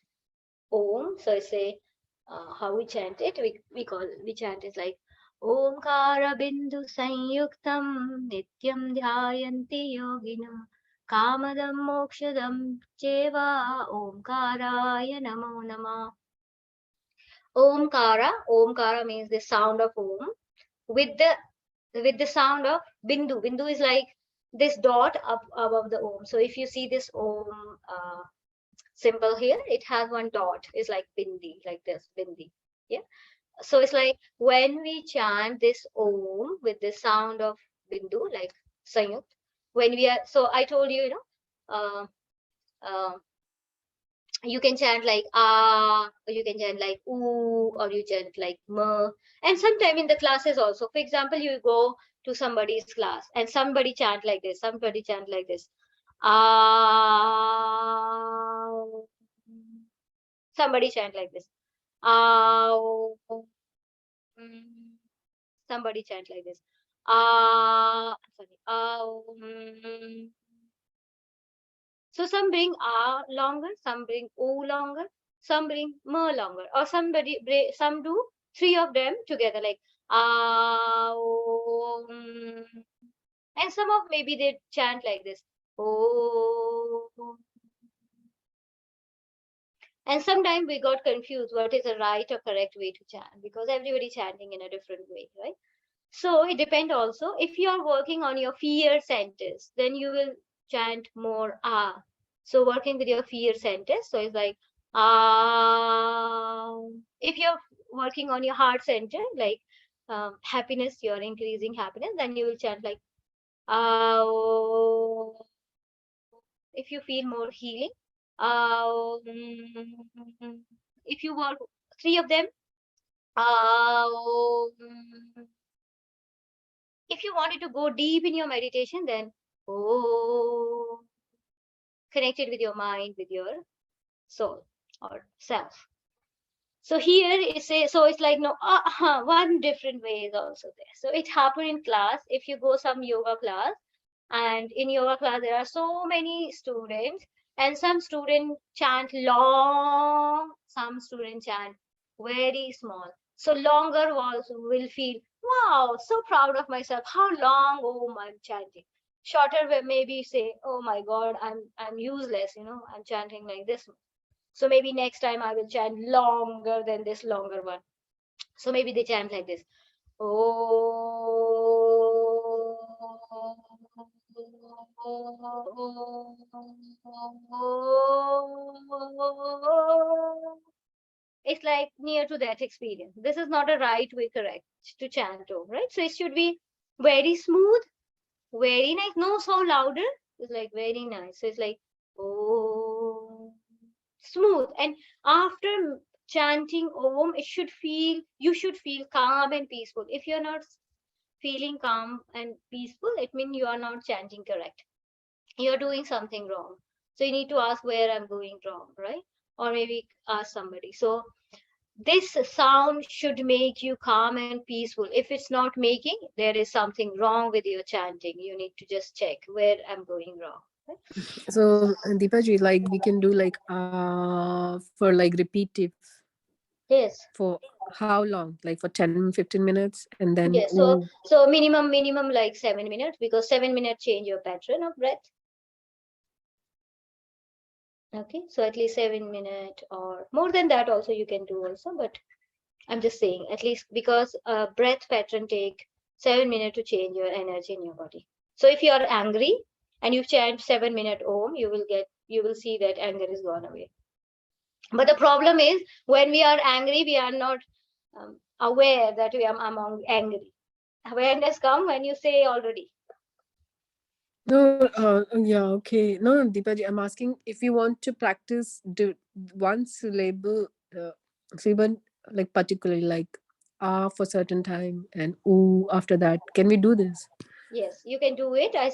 Speaker 1: Om. So I say how we chant it. We chant it like Omkara Bindu Sanyuktam Nityam Dhyayanti Yogina Kamadam Mokshadam Cheva Omkaraya Namo Nama. Omkara means the sound of Om with the sound of Bindu. Bindu is like this dot up above the Om. So if you see this Om symbol here, it has one dot. It's like bindi, like this bindi. Yeah. So it's like when we chant this Om with the sound of Bindu, like Sanyut, when we are, so I told you, you can chant like ah, or you can chant like ooh, or you chant like ma. And sometime in the classes also, for example, you go to somebody's class and somebody chant like this, ah, somebody chant like this, ah, somebody chant like this, sorry, so some bring ah longer, some bring o longer, some bring ma longer, or some do three of them together, like ah, and some of maybe they chant like this, oh. And sometimes we got confused what is the right or correct way to chant, because everybody chanting in a different way, right? So it depends also. If you are working on your fear centers, then you will chant more ah. So working with your fear centers, so it's like ah. If you're working on your heart center, like happiness, you're increasing happiness, then you will chant like ah. If you feel more healing, if you want three of them, if you wanted to go deep in your meditation, then oh, connected with your mind, with your soul or self. So here so it's like no, one different way is also there. So it happens in class. If you go some yoga class, and in yoga class there are so many students, and some students chant long, some students chant very small. So longer ones will feel, wow, so proud of myself, how long Om I'm chanting. Shorter will maybe say, oh my god, I'm useless, I'm chanting like this. So maybe next time I will chant longer than this longer one. So maybe they chant like this. It's like near to that experience. This is not a right way, correct, to chant Om, right? So it should be very smooth, very nice, no so louder. It's like very nice. So it's like oh. smooth. And after chanting Om, you should feel calm and peaceful. If you're not feeling calm and peaceful, it means you are not chanting correct. You're doing something wrong. So you need to ask where I'm going wrong, right? Or maybe ask somebody. So this sound should make you calm and peaceful. If it's not making, there is something wrong with your chanting. You need to just check where I'm going wrong. Right?
Speaker 3: So Deepaji, like we can do like for like repetitive
Speaker 1: Yes.
Speaker 3: for how long? Like for 10, 15 minutes and then
Speaker 1: Yes. So minimum like 7 minutes, because 7 minutes change your pattern of breath. Okay, so at least 7 minutes or more than that also you can do also, but I'm just saying at least, because breath pattern take 7 minutes to change your energy in your body. So if you are angry and you chant 7 minute Om, you will see that anger is gone away. But the problem is when we are angry, we are not aware that we are among angry. Awareness come when you say already.
Speaker 3: no, yeah, okay. No, Deepaji, I'm asking if you want to practice one syllable, syllable like particularly like for certain time and ooh after that. Can we do this?
Speaker 1: Yes, you can do it. I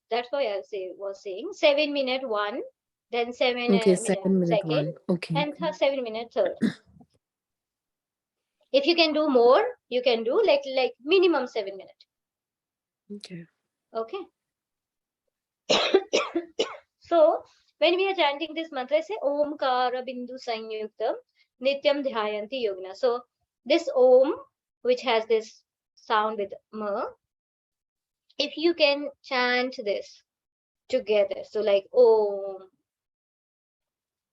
Speaker 1: that's why I was saying 7 minute one, then seven
Speaker 3: Okay,
Speaker 1: minute
Speaker 3: 7 minute
Speaker 1: second,
Speaker 3: one. Okay.
Speaker 1: and 7 minute third. If you can do more, you can do like minimum 7 minutes.
Speaker 3: Okay.
Speaker 1: Okay. So when we are chanting this mantra, say Omkara Bindu Sanyuktam Nityam Dhyayanti Yogna. So this Om, which has this sound with M, if you can chant this together, so like Om,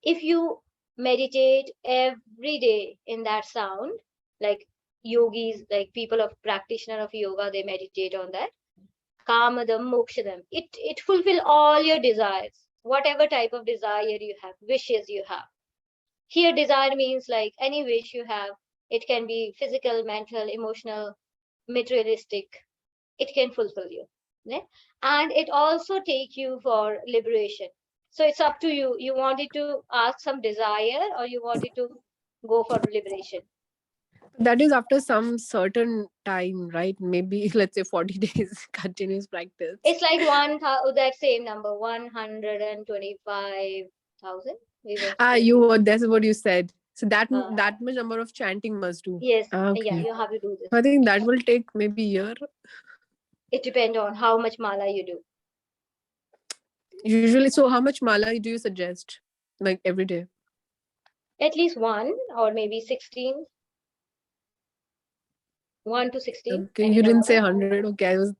Speaker 1: if you meditate every day in that sound, like yogis, like people of practitioner of yoga, they meditate on that. Kamadam mokshadam. It fulfill all your desires, whatever type of desire you have, wishes you have. Here desire means like any wish you have. It can be physical, mental, emotional, materialistic. It can fulfill you. Yeah? And it also take you for liberation. So it's up to you. You wanted to ask some desire or you wanted to go for liberation.
Speaker 3: That is after some certain time, right? Maybe let's say 40 days continuous practice.
Speaker 1: It's like that same number, 125,000.
Speaker 3: That's what you said. So that much number of chanting must do.
Speaker 1: Yes,
Speaker 3: Okay.
Speaker 1: yeah, you have to do this.
Speaker 3: I think that will take maybe a year.
Speaker 1: It depends on how much mala you do.
Speaker 3: Usually, so how much mala do you suggest? Like every day?
Speaker 1: At least 1 or maybe 16. 1 to 16.
Speaker 3: Okay, you didn't say 100. Okay, I was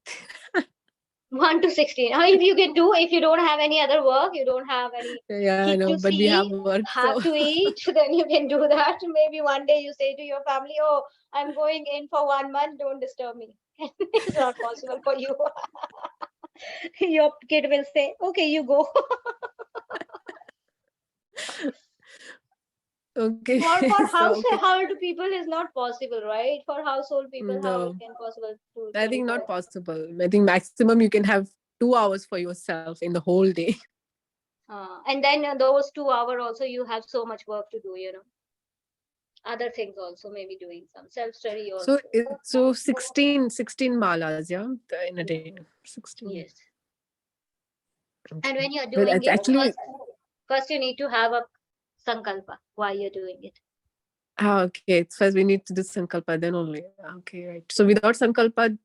Speaker 1: 1 to 16. If you can do, if you don't have any other work, you don't have any
Speaker 3: yeah, I
Speaker 1: kid
Speaker 3: know,
Speaker 1: to
Speaker 3: but we
Speaker 1: see,
Speaker 3: have work.
Speaker 1: have
Speaker 3: So
Speaker 1: to eat, then you can do that. Maybe one day you say to your family, oh, I'm going in for 1 month, don't disturb me. It's not possible for you. Your kid will say, okay, you go.
Speaker 3: okay.
Speaker 1: For
Speaker 3: So, okay.
Speaker 1: household people is not possible, right? For household people, how it
Speaker 3: No,
Speaker 1: can possible to
Speaker 3: I think not
Speaker 1: 24?
Speaker 3: possible. I think maximum you can have 2 hours for yourself in the whole day.
Speaker 1: And then those 2 hours also you have so much work to do, other things also, maybe doing some self-study also.
Speaker 3: So 16 malas, yeah, in a day. 16.
Speaker 1: Yes.
Speaker 3: Okay.
Speaker 1: And when you're
Speaker 3: But
Speaker 1: doing
Speaker 3: it's
Speaker 1: it,
Speaker 3: actually
Speaker 1: first you need to have a sankalpa why you're doing it.
Speaker 3: okay. First we need to do sankalpa, then only. Okay, right. So without sankalpa,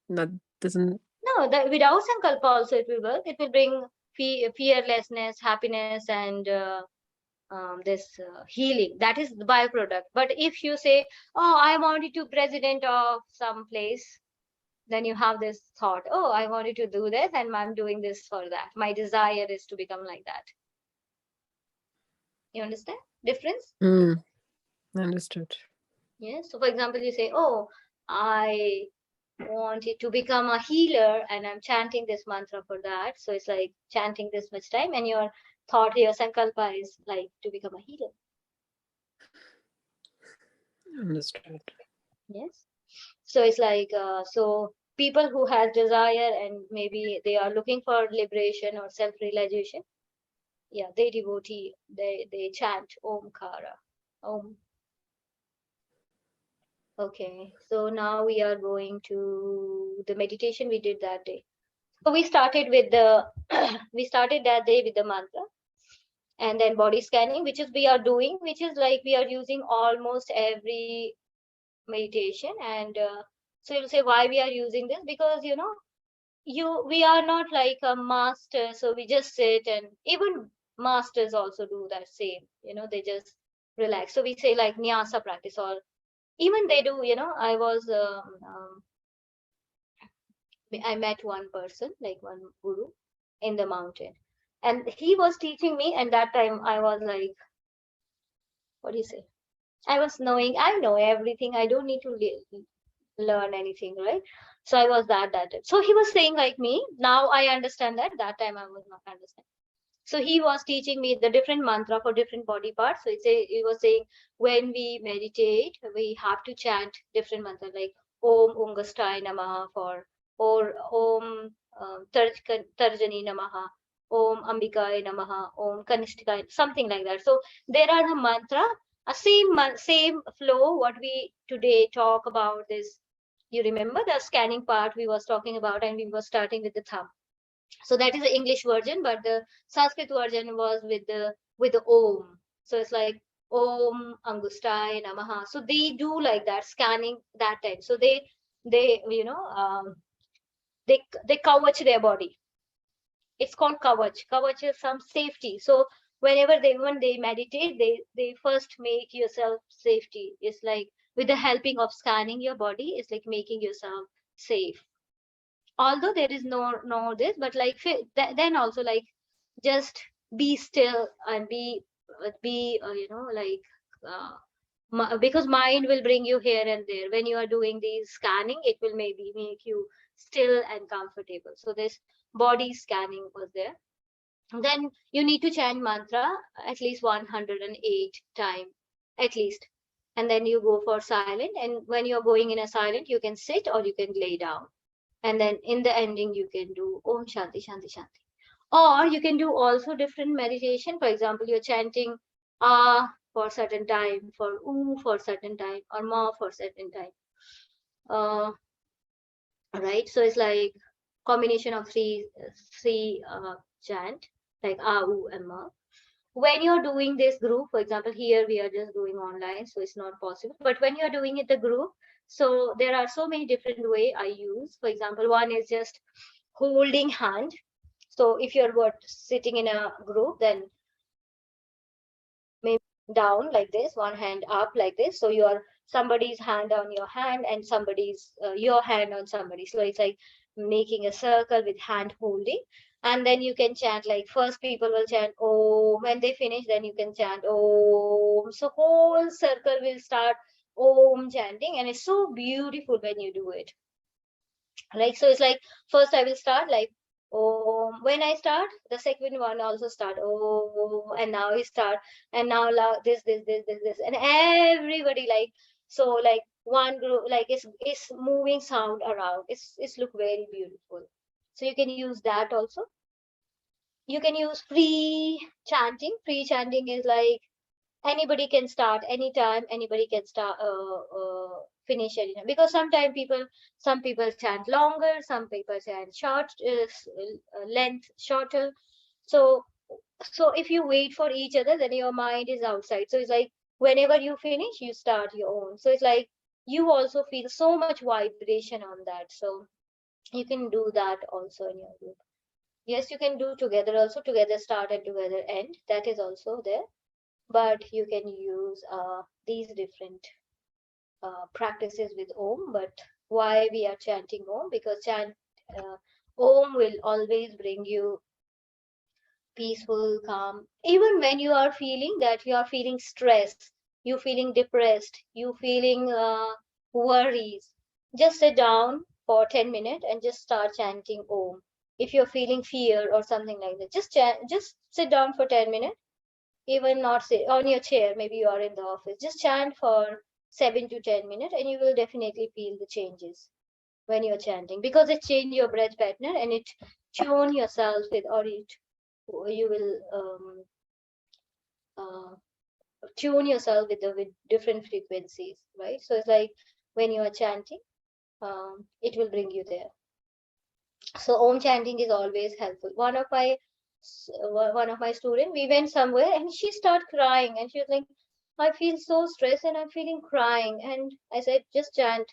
Speaker 3: not doesn't.
Speaker 1: No, that without sankalpa also it will work. It will bring fearlessness, happiness, and this healing. That is the byproduct. But if you say, oh, I wanted to president of some place, then you have this thought, oh, I wanted to do this and I'm doing this for that. My desire is to become like that. You understand difference?
Speaker 3: Understood.
Speaker 1: Yes. So for example, you say, oh, I wanted to become a healer and I'm chanting this mantra for that. So it's like chanting this much time and your thought, your sankalpa is like to become a healer.
Speaker 3: Understood.
Speaker 1: Yes. So it's like, so people who has desire and maybe they are looking for liberation or self-realization, yeah, they devotee, they chant Omkara. Om. Okay, so now we are going to the meditation we did that day. So we started with the we started that day with the mantra, and then body scanning, which is we are doing, which is like we are using almost every meditation. And so you'll say why we are using this, because we are not like a master, so we just sit, and even masters also do that same, they just relax. So we say like nyasa practice, or even they do, I was I met one person, like one guru in the mountain, and he was teaching me, and that time I was like, what do you say, I know everything, I don't need to learn anything, right? So I was that so he was saying like me, now I understand that time I was not understanding. So he was teaching me the different mantra for different body parts. So he was saying when we meditate, we have to chant different mantra, like Om Ungastaya Namaha, or Om Tarjani Namaha, Om Ambikaya Namaha, Om Kanishtikaya, something like that. So there are the mantra, a same flow. What we today talk about is, you remember the scanning part we was talking about, and we were starting with the thumb. So that is the English version, but the Sanskrit version was with the Om. So it's like Om Angustai Namaha. So they do like that scanning that time. So they they kavach their body. It's called kavach. Kavach is some safety. So when they meditate, they first make yourself safety. It's like with the helping of scanning your body, it's like making yourself safe. Although there is no this, but like then also like just be still and be because mind will bring you here and there. When you are doing these scanning, it will maybe make you still and comfortable. So this body scanning was there. Then you need to chant mantra at least 108 times at least, and then you go for silent. And when you're going in a silent, you can sit or you can lay down, and then in the ending you can do Om Shanti Shanti Shanti. Or you can do also different meditation. For example, you're chanting Ah for certain time, for Oo for certain time, or Ma for certain time. Right, so it's like combination of three chant, like Ah, Oo, and Ma. When you're doing this group, for example, here we are just doing online, so it's not possible. But when you're doing it the group, so there are so many different way I use. For example, one is just holding hand. So if you're sitting in a group, then maybe down like this, one hand up like this. So you are somebody's hand on your hand, and somebody's your hand on somebody. So it's like making a circle with hand holding. And then you can chant, like first people will chant oh, when they finish, then you can chant oh. So whole circle will start om chanting, and it's so beautiful when you do it. Like, so it's like first I will start like oh, when I start, the second one also start oh, and now he start, and now this, and everybody like, so like one group like it's moving sound around. It's look very beautiful. So you can use that also. You can use free chanting. Free chanting is like anybody can start anytime, anybody can start finish anytime, because sometimes some people chant longer, some people chant short, length shorter. So if you wait for each other, then your mind is outside. So it's like whenever you finish, you start your own. So it's like you also feel so much vibration on that. So you can do that also in your group. Yes, you can do together also, together start and together end, that is also there. But you can use these different practices with Om. But why we are chanting Om? Because Om will always bring you peaceful, calm. Even when you are feeling that you are feeling stress, you feeling depressed, you feeling worries, just sit down for 10 minutes and just start chanting Om. If you're feeling fear or something like that, just sit down for 10 minutes. Even not sit on your chair, maybe you are in the office, just chant for 7 to 10 minutes, and you will definitely feel the changes when you're chanting, because it change your breath pattern, and it tune yourself with, or it you will tune yourself with different frequencies, right? So it's like when you are chanting, it will bring you there. So Om chanting is always helpful. One of my student, we went somewhere and she started crying and she was like, I feel so stressed and I'm feeling crying. And I said, just chant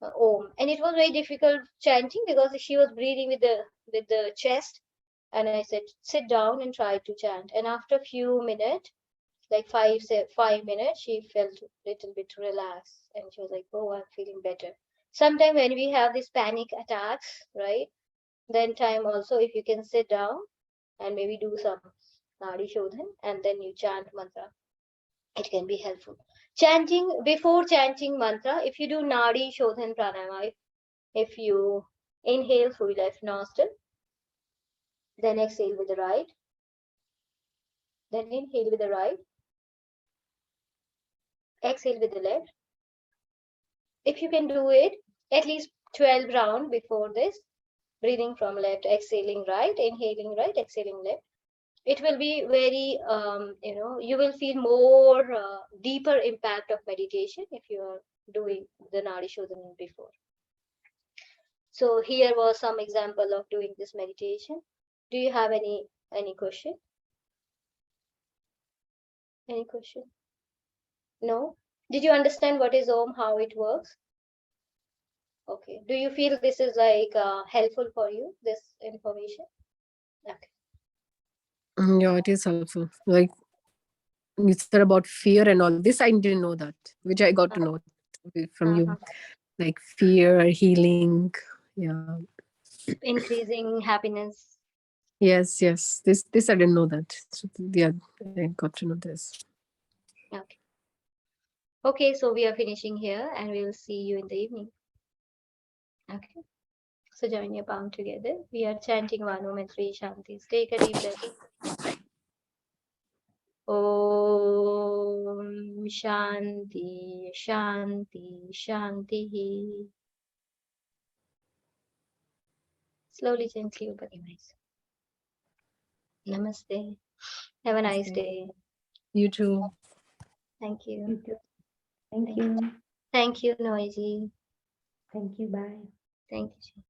Speaker 1: Om. And it was very difficult chanting because she was breathing with the chest. And I said, sit down and try to chant. And after a few minutes, like 5 minutes, she felt a little bit relaxed and she was like, oh, I'm feeling better. Sometimes when we have these panic attacks, right, then time also, if you can sit down and maybe do some Nadi Shodhan and then you chant mantra, it can be helpful. Chanting, before chanting mantra, if you do Nadi Shodhan pranayama, if you inhale through left nostril, then exhale with the right, then inhale with the right, exhale with the left. If you can do it at least 12 rounds before this, breathing from left, exhaling right, inhaling right, exhaling left, it will be very, you will feel more deeper impact of meditation if you are doing the Nadi Shodhana before. So here was some example of doing this meditation. Do you have any question? Any question? No? Did you understand what is Om, how it works? Okay. Do you feel this is like helpful for you, this information? Okay.
Speaker 3: Yeah, it is helpful. Like you said about fear and all this, I didn't know that, which I got to know from you. Like fear, healing. Yeah.
Speaker 1: Increasing happiness.
Speaker 3: Yes. This I didn't know that. So, yeah, I got to know this.
Speaker 1: Okay. Okay, so we are finishing here and we will see you in the evening. Okay. So join your palm together. We are chanting one Om and three Shantis. Take a deep breath. Om Shanti Shanti Shanti. Slowly, gently open your eyes. Namaste. Have a nice
Speaker 2: Namaste.
Speaker 1: day.
Speaker 3: You too.
Speaker 1: Thank you.
Speaker 2: You too. Thank you.
Speaker 1: Thank you, Noisy.
Speaker 2: Thank you. Bye.
Speaker 1: Thank you.